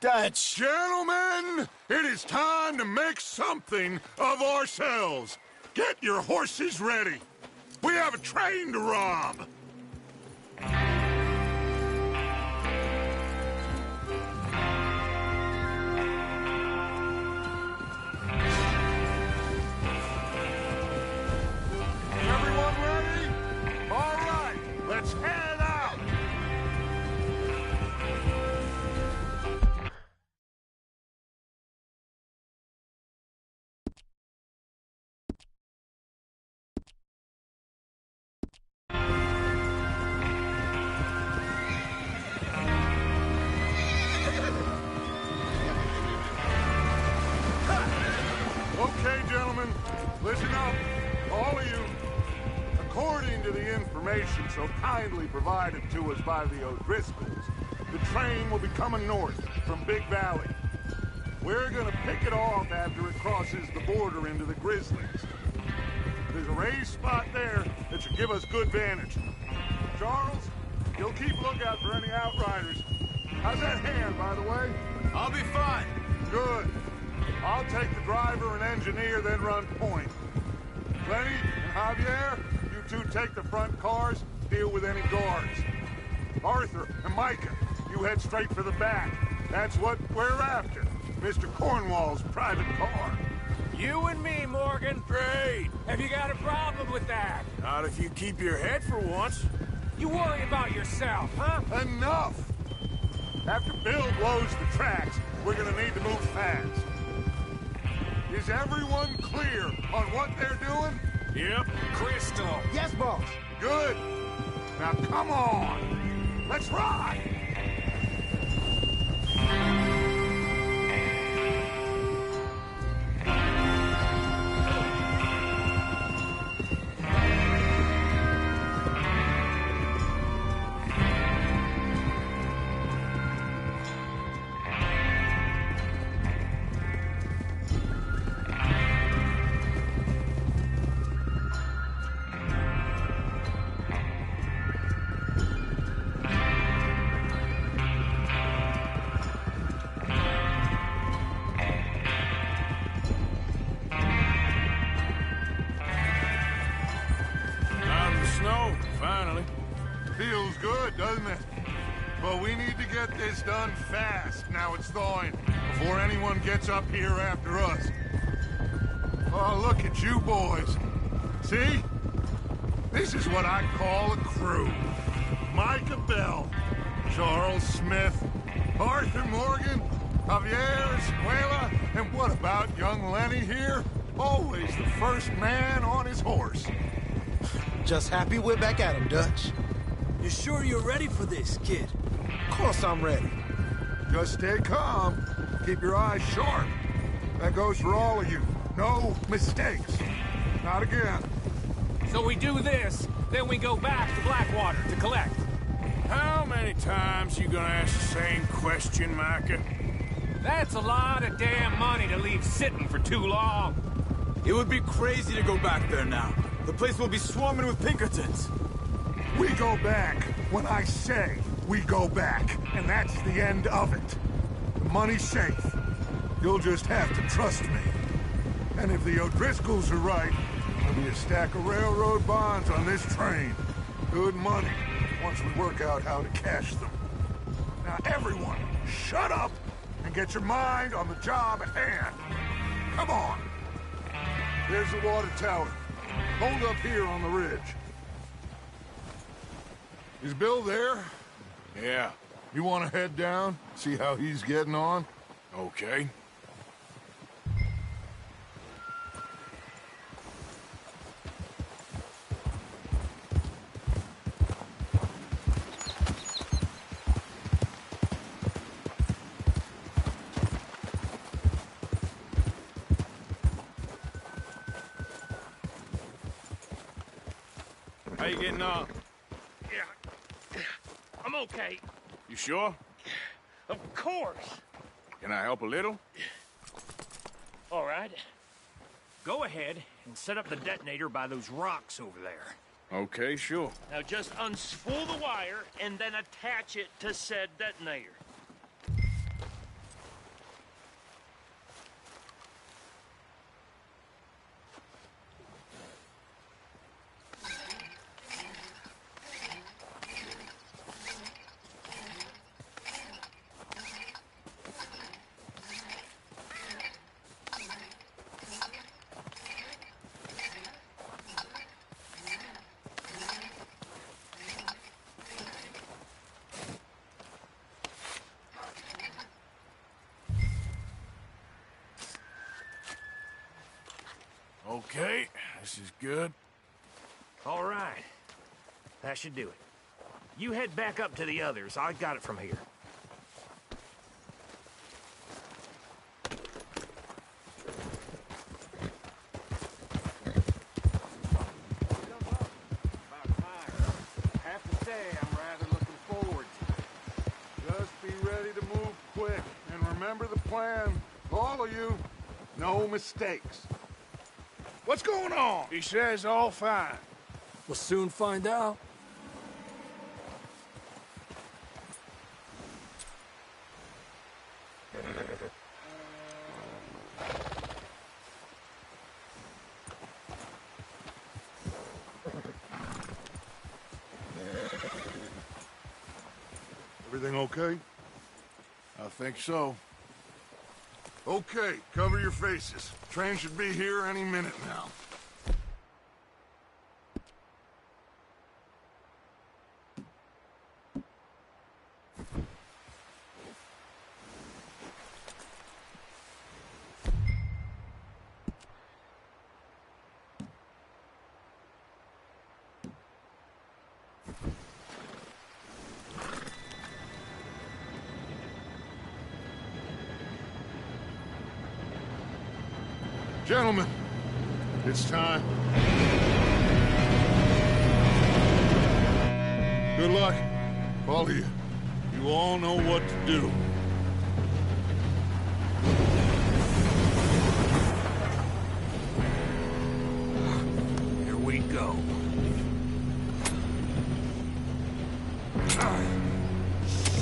D: Dutch!
E: Gentlemen, it is time to make something of ourselves. Get your horses ready. We have a train to rob. Everyone ready? All right, let's head out. Okay, gentlemen, listen up, all of you. According to the information so kindly provided to us by the O'Driscolls, the train will be coming north from Big Valley. We're gonna pick it off after it crosses the border into the Grizzlies. There's a raised spot there that should give us good vantage. Charles, you'll keep lookout for any outriders. How's that hand, by the way?
G: I'll be fine.
E: Good. I'll take the driver and engineer, then run point. Lenny and Javier, you two take the front cars, deal with any guards. Arthur and Micah, you head straight for the back. That's what we're after. Mr. Cornwall's private car.
F: You and me, Morgan.
G: Great.
F: Have you got a problem with that?
G: Not if you keep your head for once.
F: You worry about yourself, huh?
E: Enough! After Bill blows the tracks, we're gonna need to move fast. Is everyone clear on what they're doing?
G: Yep.
F: Crystal.
H: Yes, boss.
E: Good. Now come on. Let's ride.
B: Snow, finally.
E: Feels good, doesn't it? But we need to get this done fast, now it's thawing, before anyone gets up here after us. Oh, look at you boys. See? This is what I call a crew. Micah Bell, Charles Smith, Arthur Morgan, Javier Escuela, and what about young Lenny here? Always the first man on his horse.
H: Just happy we're back at him, Dutch.
I: You sure you're ready for this, kid?
H: Of course I'm ready.
E: Just stay calm. Keep your eyes sharp. That goes for all of you. No mistakes. Not again.
F: So we do this, then we go back to Blackwater to collect.
B: How many times you gonna ask the same question, Micah?
F: That's a lot of damn money to leave sitting for too long.
G: It would be crazy to go back there now. The place will be swarming with Pinkertons.
E: We go back when I say we go back, and that's the end of it. The money's safe. You'll just have to trust me. And if the O'Driscolls are right, there'll be a stack of railroad bonds on this train. Good money, once we work out how to cash them. Now everyone, shut up and get your mind on the job at hand. Come on. There's the water tower. Hold up here on the ridge. Is Bill there?
B: Yeah.
E: You want to head down, see how he's getting on?
B: Okay. How you getting on?
A: Yeah. I'm okay.
B: You sure?
A: Of course.
B: Can I help a little?
A: All right. Go ahead and set up the detonator by those rocks over there.
B: Okay, sure.
A: Now just unspool the wire and then attach it to said detonator.
B: Okay, this is good.
F: All right. That should do it. You head back up to the others. I got it from here.
E: Have to say, I'm rather looking forward to it. Just be ready to move quick, and remember the plan. All of you, no mistakes. What's going on?
B: He says all fine.
I: We'll soon find out.
E: Everything okay?
B: I think so.
E: Okay, cover your faces. Train should be here any minute now. Gentlemen, it's time. Good luck, all of you. You all know what to do.
F: Here we go.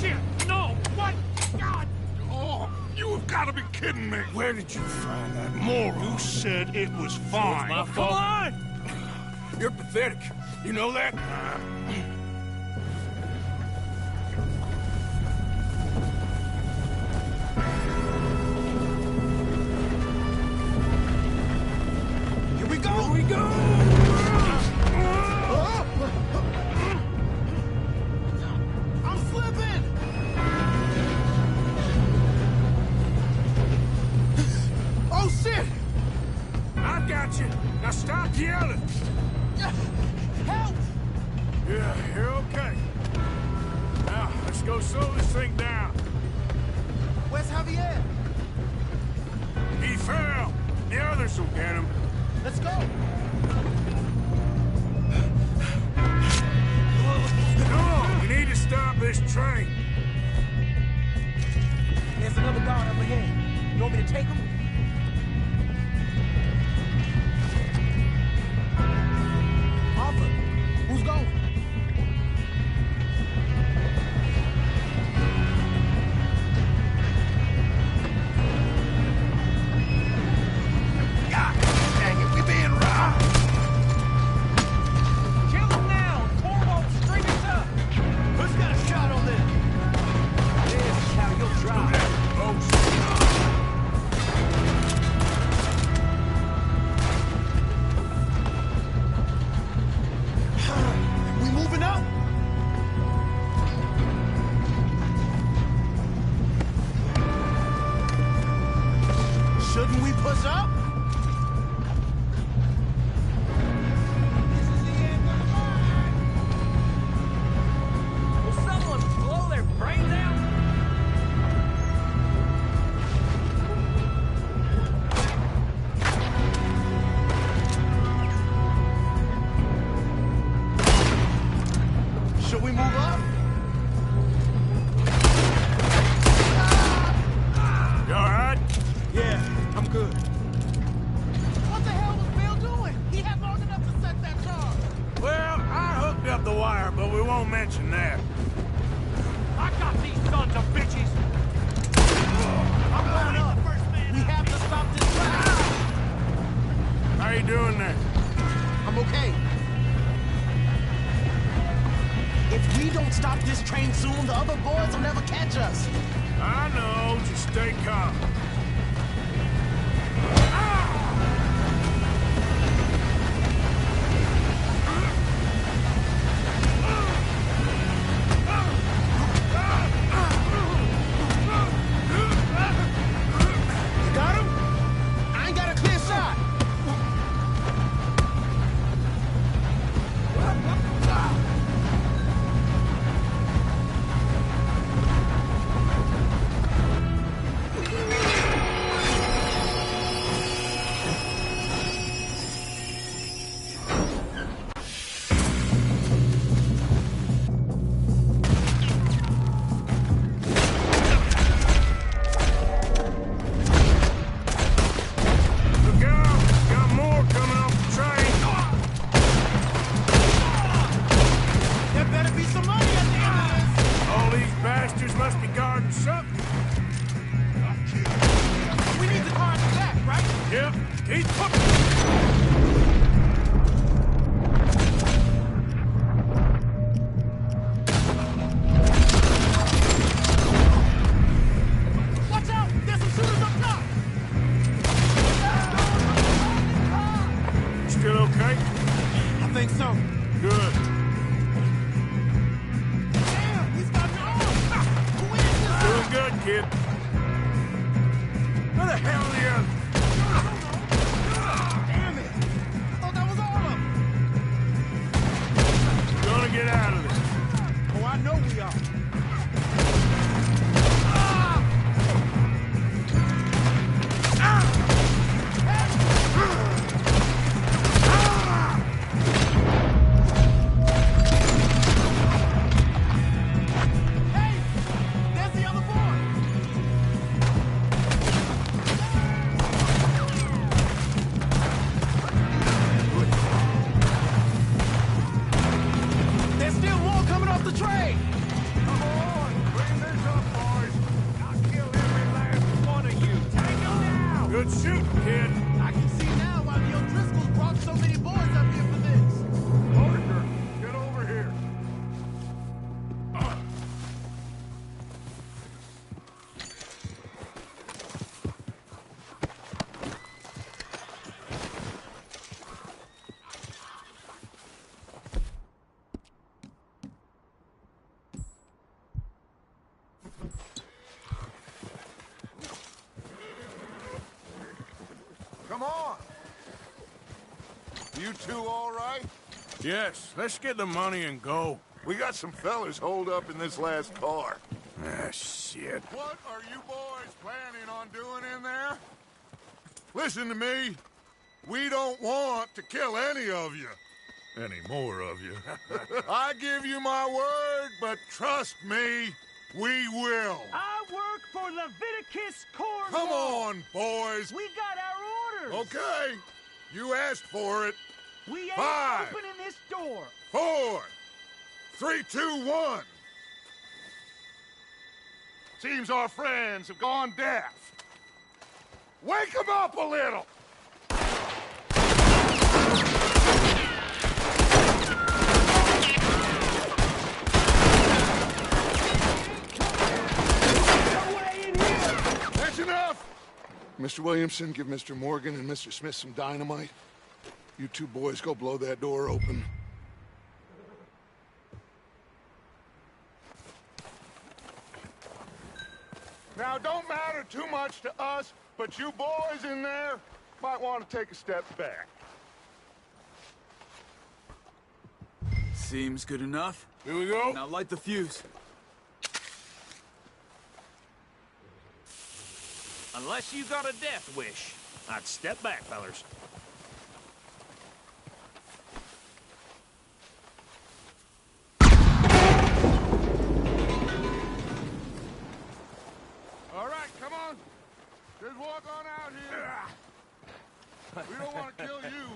E: Shit, no! What? God! Oh, you have got to be kidding me!
B: Where did you find that moron?
E: You said it was fine.
F: my fault.
B: Come on! You're pathetic. You know that?
H: Here we go!
B: Here we go!
H: I'm slipping! Oh, shit!
B: I got you. Now stop yelling.
H: Help!
B: Yeah, you're okay. Now, let's go slow this thing down.
H: Where's Javier?
B: He fell. The others will get him.
H: Let's go!
B: Come on, we need to stop this train.
H: There's another guard up ahead. You want me to take him? Arthur, who's going?
J: God dang it, we being robbed.
H: Kill him now! Corvo, string us up! Who's got a shot on this? This is how you'll drive. We moving up? Shouldn't we push up?
F: Will someone blow their brains out?
H: Should we move up?
B: You all right?
H: Yeah, I'm good. What the hell was Bill doing? He had long enough to set that charge.
B: Well, I hooked up the wire, but we won't mention that.
F: I got these sons of bitches!
H: I'm going up. We have to stop this train.
B: How you doing there?
H: I'm okay. If we don't stop this train soon, the other boys will never catch us.
B: I know, just stay calm.
H: You got him? I ain't got a clear shot. Watch out! There's some shooters up top!
B: Still okay?
H: I think so.
B: Good.
H: Damn, he's got your arm! Who is this?
B: Doing good, kid. Where the hell are the others?
H: Damn it! I thought that was all of them.
B: Gonna get out of this.
H: Oh, I know we are. Hey! There's the other boy! There's still more coming off the train!
E: Come on, bring this up, boys. I'll kill every last one of you. Take them down.
B: Good shooting, kid.
H: I can see now why the O'Driscolls brought so many boys up here for this.
E: Parker, get over here. Come on. You two all right?
B: Yes, let's get the money and go.
E: We got some fellas holed up in this last car.
B: Ah, shit.
E: What are you boys planning on doing in there? Listen to me. We don't want to kill any of you. Any more of you. I give you my word, but trust me, we will.
H: I work for Leviticus Corps.
E: Come on, boys.
H: We got our orders.
E: Okay. You asked for it.
H: We ain't
E: 5,
H: opening this door.
E: 4, 3, 2, 1. Seems our friends have gone deaf. Wake them up a little. That's enough. Mr. Williamson, give Mr. Morgan and Mr. Smith some dynamite. You two boys go blow that door open. Now, don't matter too much to us, but you boys in there might want to take a step back.
G: Seems good enough.
B: Here we go.
G: Now light the fuse.
F: Unless you got a death wish, I'd step back, fellers.
E: All right, come on. Just walk on out here. We don't want to kill you.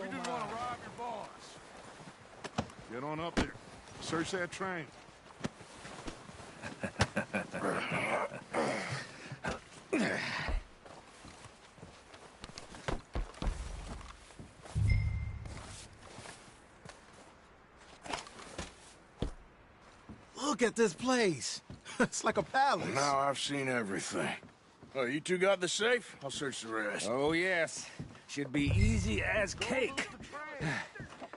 E: We just want to rob your boss. Get on up there. Search that train.
K: Look at this place. It's like a palace.
B: Now I've seen everything. Oh, you two got the safe? I'll search the rest.
F: Oh, yes. Should be easy as cake.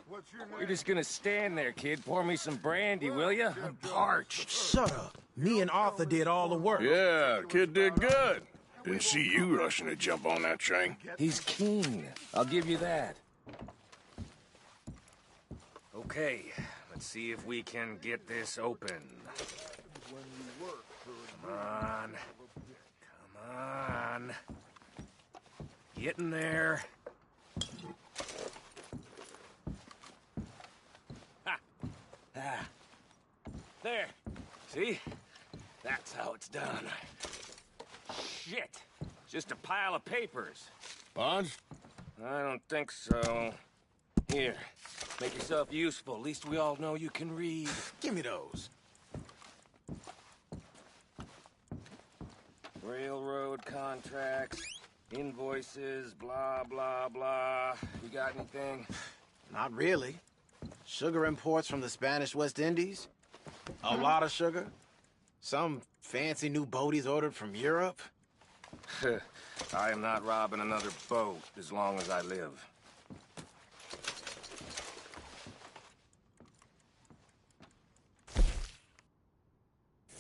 E: What's your name?
F: You're just gonna stand there, kid. Pour me some brandy, will ya? I'm parched.
K: Shut up. Me and Arthur did all the work.
B: Yeah, the kid did good. Didn't see you rushing to jump on that train.
F: He's keen. I'll give you that. Okay, let's see if we can get this open. Come on. Come on. Get in there. Ha! Ah. There. See? That's how it's done. Shit. Just a pile of papers.
B: Bonds?
F: I don't think so. Here. Make yourself useful. At least we all know you can read.
K: Give me those.
F: Railroad contracts. Invoices, blah, blah, blah. You got anything?
L: Not really. Sugar imports from the Spanish West Indies. A lot of sugar. Some fancy new boat he's ordered from Europe.
F: I am not robbing another boat as long as I live.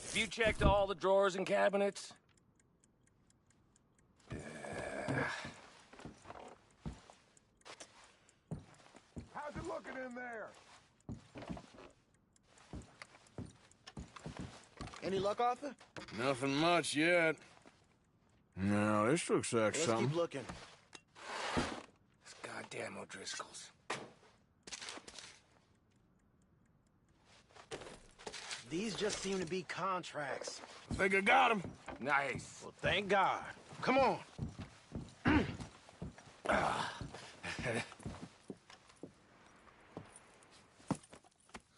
F: Have you checked all the drawers and cabinets?
H: How's it looking in there?
L: Any luck, Arthur?
B: Nothing much yet. No, this looks like
L: Let's
B: something.
L: keep looking.
F: It's goddamn O'Driscoll's.
L: These just seem to be contracts.
B: I think I got him.
F: Nice.
L: Well, thank God. Come on.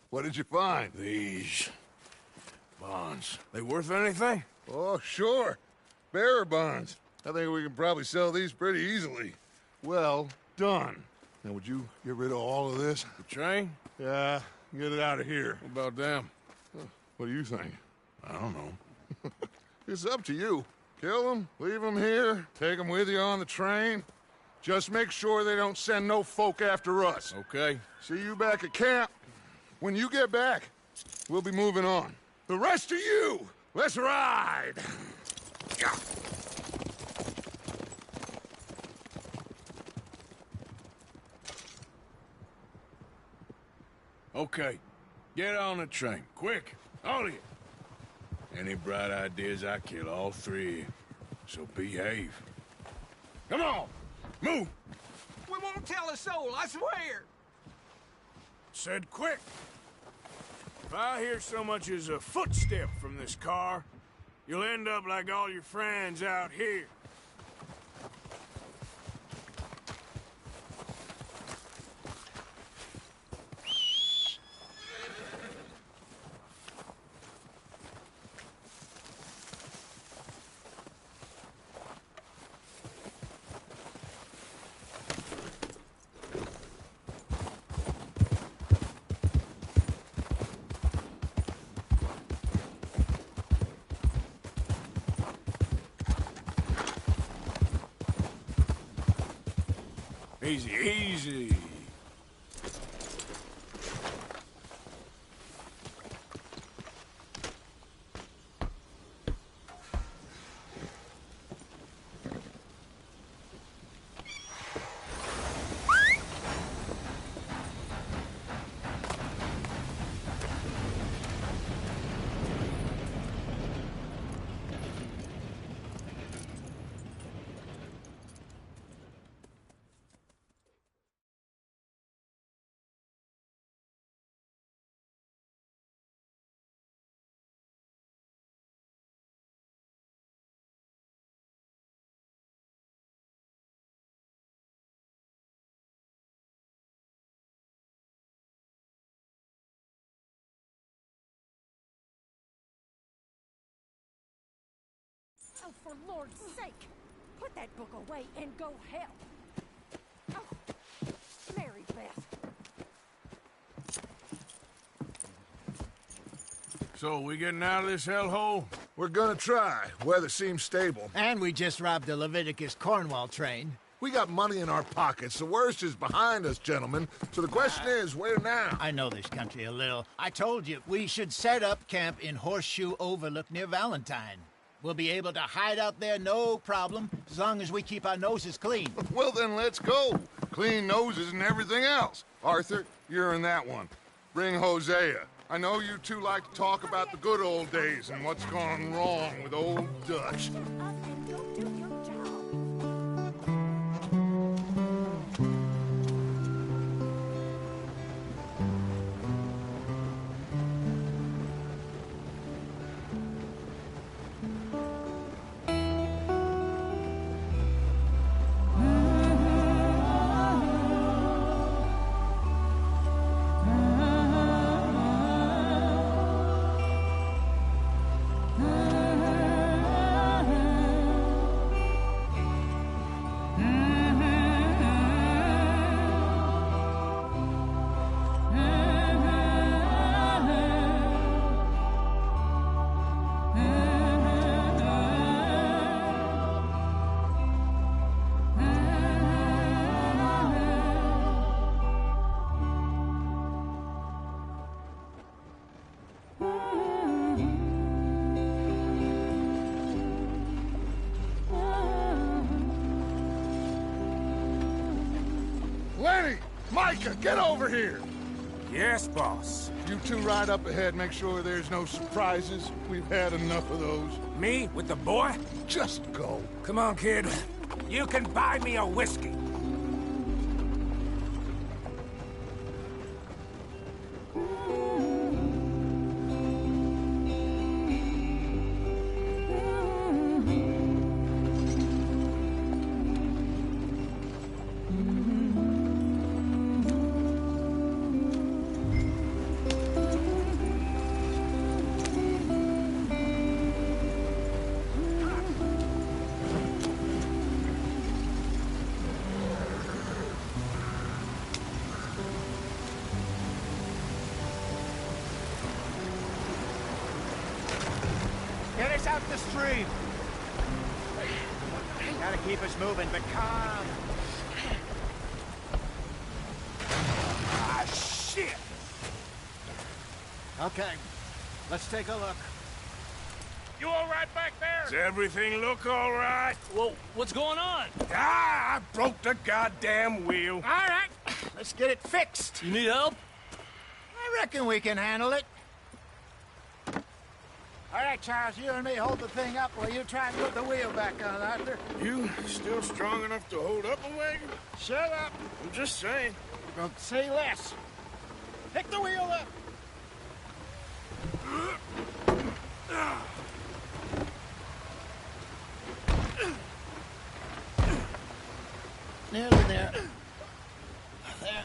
E: What did you find?
B: These bonds. They worth anything?
E: Oh, sure. Bearer bonds. I think we can probably sell these pretty easily. Well done. Now, would you get rid of all of this?
B: The train?
E: Yeah, get it out of here.
B: What about them?
E: What do you think?
B: I don't know.
E: It's up to you. Kill them, leave them here, take them with you on the train. Just make sure they don't send no folk after us.
B: Okay.
E: See you back at camp. When you get back, we'll be moving on. The rest of you, let's ride! Yeah.
B: Okay. Get on the train. Quick. All of you. Any bright ideas, I kill all three. So behave. Come on! Move!
I: We won't tell a soul, I swear.
B: Said quick. If I hear so much as a footstep from this car, you'll end up like all your friends out here. Easy, easy.
M: Oh, for Lord's sake! Put that book away and go help! Oh, Mary Beth.
B: So, we getting out of this hellhole?
E: We're gonna try. Weather seems stable.
D: And we just robbed the Leviticus Cornwall train.
E: We got money in our pockets. The worst is behind us, gentlemen. So the question is, where now?
D: I know this country a little. I told you, we should set up camp in Horseshoe Overlook near Valentine. We'll be able to hide out there no problem, as long as we keep our noses clean.
E: Well, then let's go. Clean noses and everything else. Arthur, you're in that one. Bring Hosea. I know you two like to talk about the good old days and what's gone wrong with old Dutch.
M: And go do your job.
E: Micah, get over here!
F: Yes, boss.
E: You two ride up ahead, make sure there's no surprises. We've had enough of those.
F: Me with the boy?
E: Just go.
F: Come on, kid. You can buy me a whiskey.
D: Get us out the stream. Gotta keep us moving, but calm.
F: Ah, shit!
D: Okay, let's take a look.
F: You all right back there?
J: Does everything look all right?
A: Well, what's going on?
J: Ah, I broke the goddamn wheel.
D: All right, let's get it fixed.
A: You need help?
D: I reckon we can handle it. All right, Charles, you and me hold the thing up while you try and put the wheel back on, Arthur.
J: You still strong enough to hold up a wagon?
D: Shut up.
J: I'm just saying.
D: Don't say less. Pick the wheel up. Nearly there. There.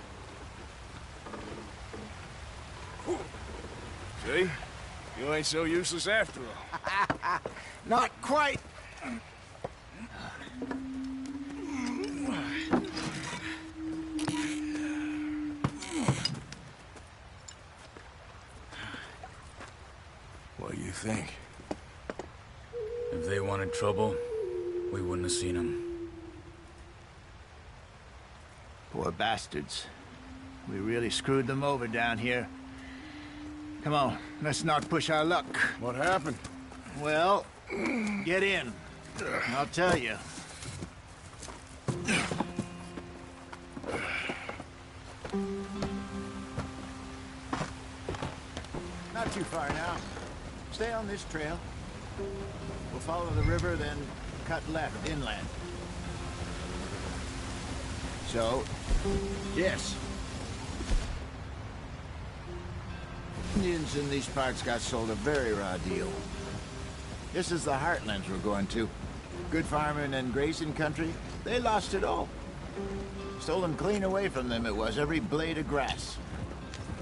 J: See? You ain't so useless after all.
D: Not quite.
J: What do you think?
G: If they wanted trouble, we wouldn't have seen them.
D: Poor bastards. We really screwed them over down here. Come on, let's not push our luck.
J: What happened?
D: Well, get in. I'll tell you. Not too far now. Stay on this trail. We'll follow the river, then cut left inland. So, yes. Indians in these parts got sold a very raw deal. This is the heartlands we're going to. Good farming and grazing country, they lost it all. Stolen clean away from them it was, every blade of grass.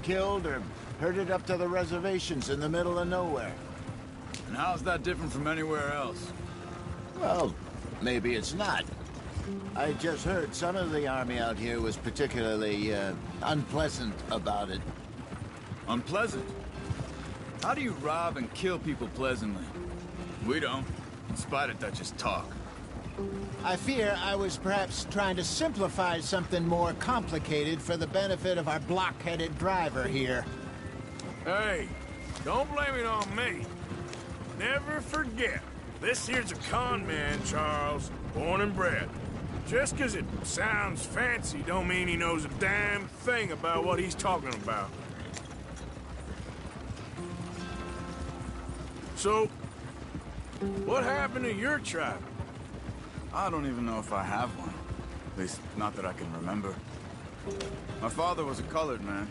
D: Killed or herded up to the reservations in the middle of nowhere.
G: And how's that different from anywhere else?
D: Well, maybe it's not. I just heard some of the army out here was particularly unpleasant about it.
G: Unpleasant? How do you rob and kill people pleasantly? We don't, in spite of Dutch's talk.
D: I fear I was perhaps trying to simplify something more complicated for the benefit of our block-headed driver here.
J: Hey, don't blame it on me. Never forget, this here's a con man, Charles, born and bred. Just 'cause it sounds fancy don't mean he knows a damn thing about what he's talking about. So, what happened to your tribe?
G: I don't even know if I have one. At least, not that I can remember. My father was a colored man.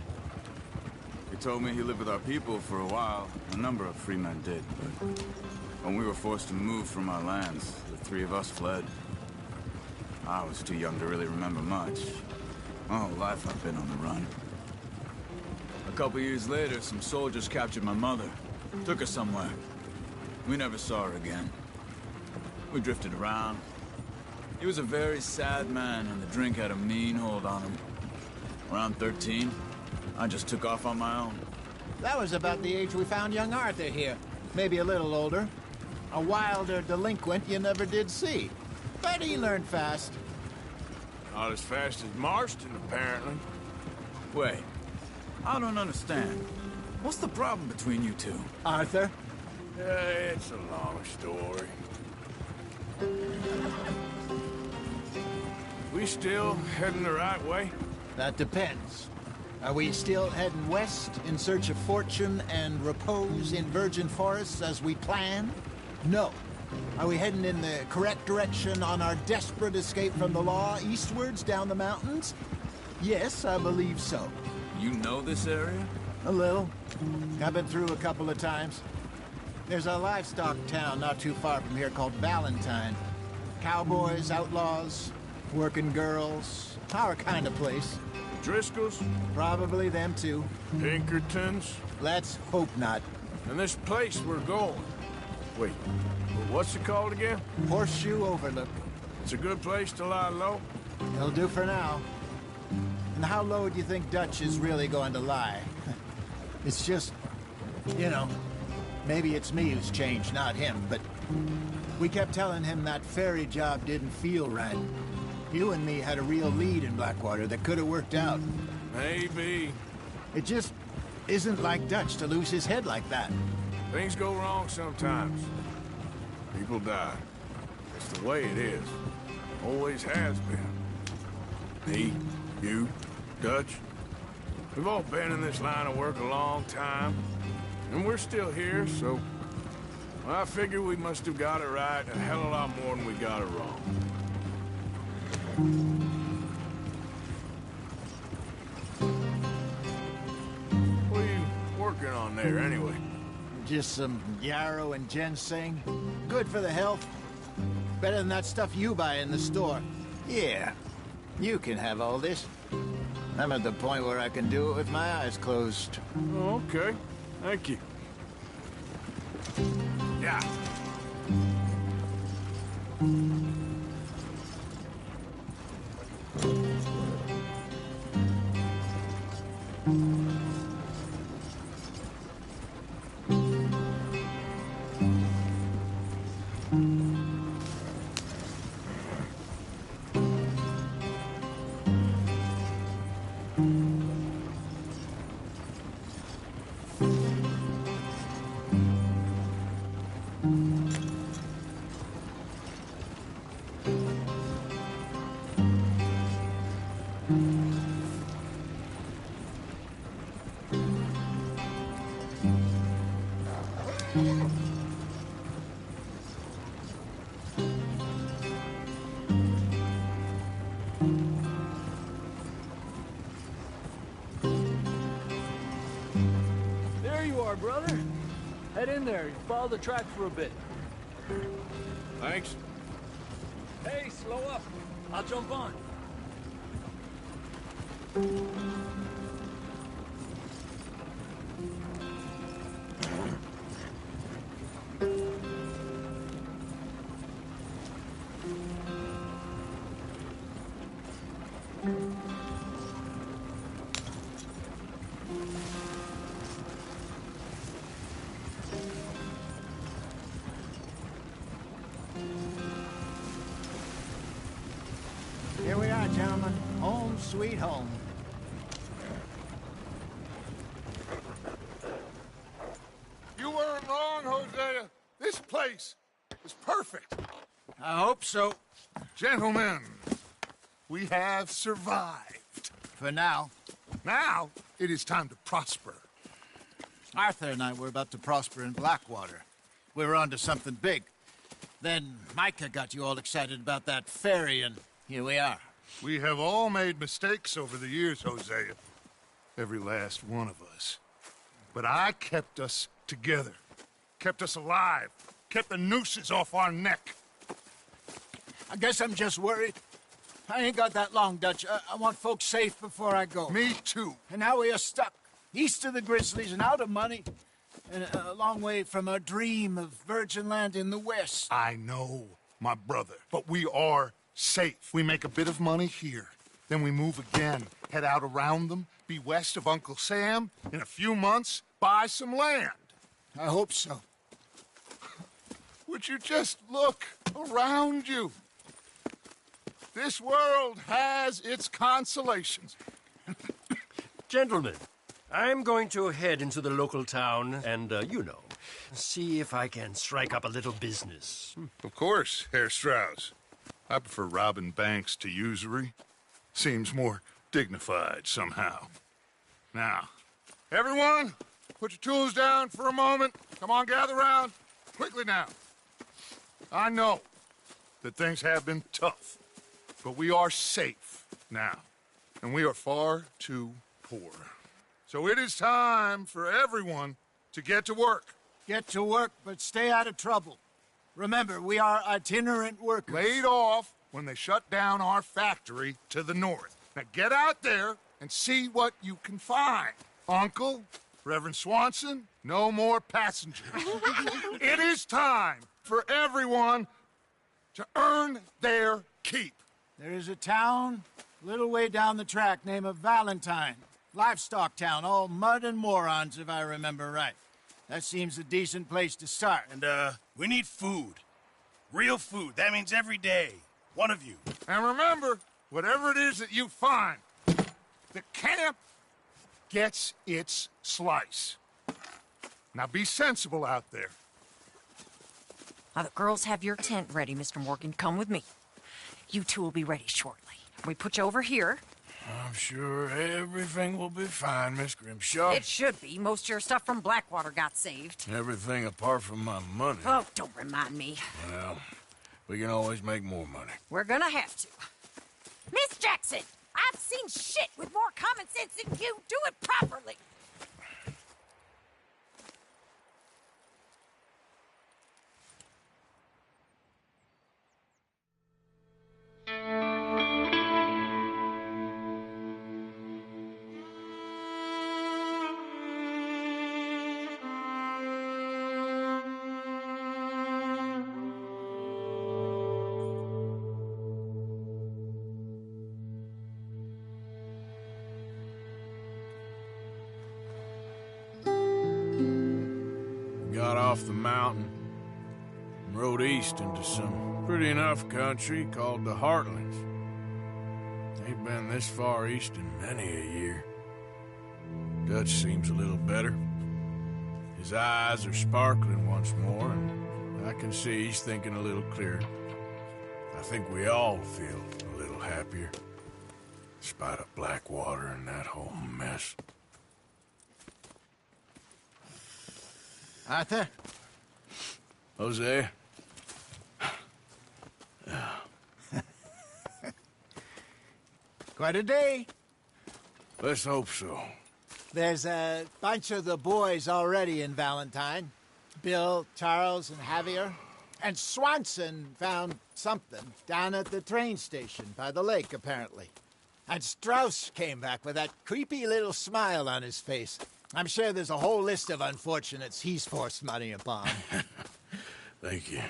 G: He told me he lived with our people for a while. A number of free men did, but when we were forced to move from our lands, the three of us fled. I was too young to really remember much. My whole life I've been on the run. A couple years later, some soldiers captured my mother. Took her somewhere. We never saw her again. We drifted around. He was a very sad man, and the drink had a mean hold on him. Around 13, I just took off on my own.
D: That was about the age we found young Arthur here. Maybe a little older. A wilder delinquent you never did see. But he learned fast.
J: Not as fast as Marston, apparently.
G: Wait, I don't understand. What's the problem between you two?
D: Arthur?
J: It's a long story. We still heading the right way?
D: That depends. Are we still heading west in search of fortune and repose in virgin forests as we planned? No. Are we heading in the correct direction on our desperate escape from the law eastwards down the mountains? Yes, I believe so.
G: You know this area?
D: A little. I've been through a couple of times. There's a livestock town not too far from here called Valentine. Cowboys, outlaws, working girls, our kind of place.
B: Driscoll's?
D: Probably them too.
B: Pinkertons?
D: Let's hope not.
B: And this place we're going. Wait, what's it called again?
D: Horseshoe Overlook.
B: It's a good place to lie low?
D: It'll do for now. And how low do you think Dutch is really going to lie? It's just, you know, maybe it's me who's changed, not him, but we kept telling him that ferry job didn't feel right. You and me had a real lead in Blackwater that could have worked out.
B: Maybe.
D: It just isn't like Dutch to lose his head like that.
B: Things go wrong sometimes. People die. It's the way it is. Always has been. Me, you, Dutch. We've all been in this line of work a long time. And we're still here, so... well, I figure we must have got it right a hell of a lot more than we got it wrong. What are you working on there, anyway?
D: Just some yarrow and ginseng. Good for the health. Better than that stuff you buy in the store. Yeah, you can have all this. I'm at the point where I can do it with my eyes closed.
B: Oh, okay. Thank you. Yeah.
H: There you are, brother. Head in there. Follow the track for a bit.
B: Thanks.
H: Hey, slow up. I'll jump on.
D: Here we are, gentlemen. Home sweet home.
E: You weren't wrong, Hosea. This place is perfect.
D: I hope so.
E: Gentlemen, we have survived.
D: For now.
E: Now, it is time to prosper.
D: Arthur and I were about to prosper in Blackwater. We were onto something big. Then Micah got you all excited about that ferry, and here we are.
E: We have all made mistakes over the years, Hosea. Every last one of us. But I kept us together. Kept us alive. Kept the nooses off our neck.
D: I guess I'm just worried. I ain't got that long, Dutch. I want folks safe before I go.
E: Me too.
D: And now we are stuck, east of the Grizzlies and out of money, and a long way from our dream of virgin land in the west.
E: I know, my brother, but we are safe. We make a bit of money here, then we move again, head out around them, be west of Uncle Sam, in a few months, buy some land.
D: I hope so.
E: Would you just look around you? This world has its consolations.
N: Gentlemen, I'm going to head into the local town and, you know, see if I can strike up a little business.
E: Of course, Herr Strauss. I prefer robbing banks to usury. Seems more dignified somehow. Now, everyone, put your tools down for a moment. Come on, gather round. Quickly now. I know that things have been tough, but we are safe now, and we are far too poor. So it is time for everyone to get to work.
D: Get to work, but stay out of trouble. Remember, we are itinerant workers.
E: Laid off when they shut down our factory to the north. Now get out there and see what you can find. Uncle, Reverend Swanson, no more passengers. It is time for everyone to earn their keep.
D: There is a town a little way down the track named Valentine. Livestock town, all mud and morons, if I remember right. That seems a decent place to start.
J: And, we need food. Real food. That means every day. One of you.
E: And remember, whatever it is that you find, the camp gets its slice. Now be sensible out there.
M: Now, the girls have your tent ready, Mr. Morgan. Come with me. You two will be ready shortly. We put you over here.
B: I'm sure everything will be fine, Miss Grimshaw.
M: It should be. Most of your stuff from Blackwater got saved.
B: Everything apart from my money.
M: Oh, don't remind me.
B: Well, we can always make more money.
M: We're gonna have to. Miss Jackson, I've seen shit with more common sense than you. Do it properly.
B: Got off the mountain and rode east into some pretty enough country called the Heartlands. Ain't been this far east in many a year. Dutch seems a little better. His eyes are sparkling once more, and I can see he's thinking a little clearer. I think we all feel a little happier, despite of Blackwater and that whole mess.
D: Arthur?
B: Jose?
D: Quite a day.
B: Let's hope so.
D: There's a bunch of the boys already in Valentine. Bill, Charles, and Javier. And Swanson found something down at the train station by the lake, apparently. And Strauss came back with that creepy little smile on his face. I'm sure there's a whole list of unfortunates he's forced money upon.
B: Thank you.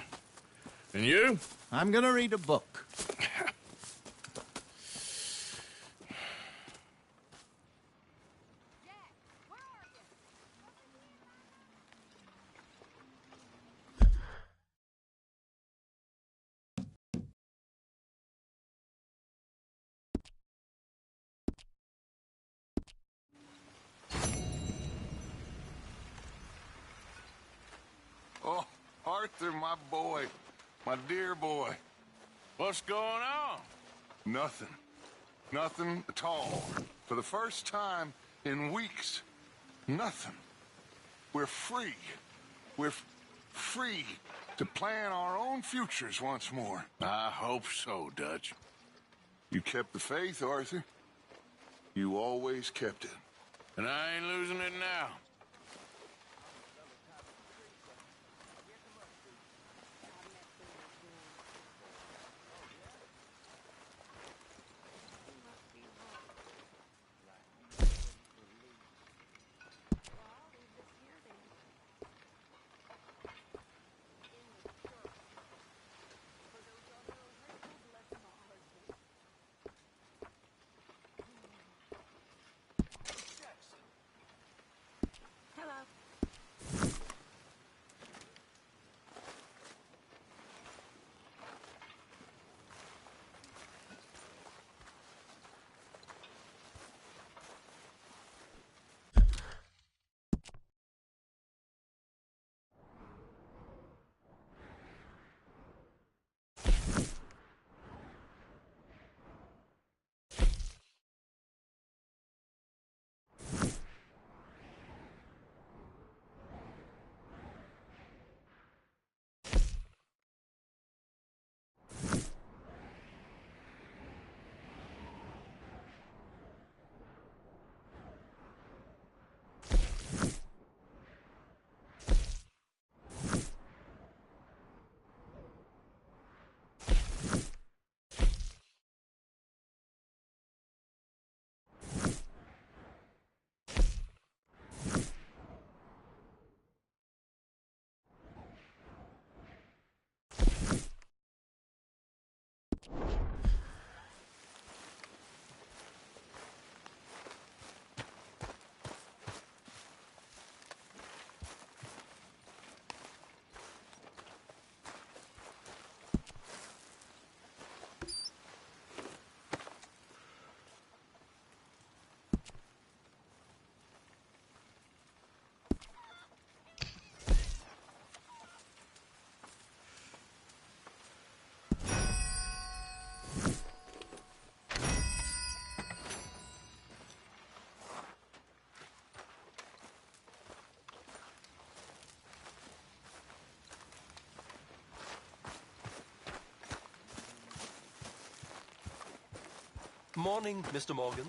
B: And you?
D: I'm gonna read a book.
E: Oh, Arthur, my boy. My dear boy.
B: What's going on?
E: Nothing. Nothing at all. For the first time in weeks, nothing. We're free. We're free to plan our own futures once more.
B: I hope so, Dutch.
E: You kept the faith, Arthur. You always kept it.
B: And I ain't losing it now.
N: Morning, Mr. Morgan.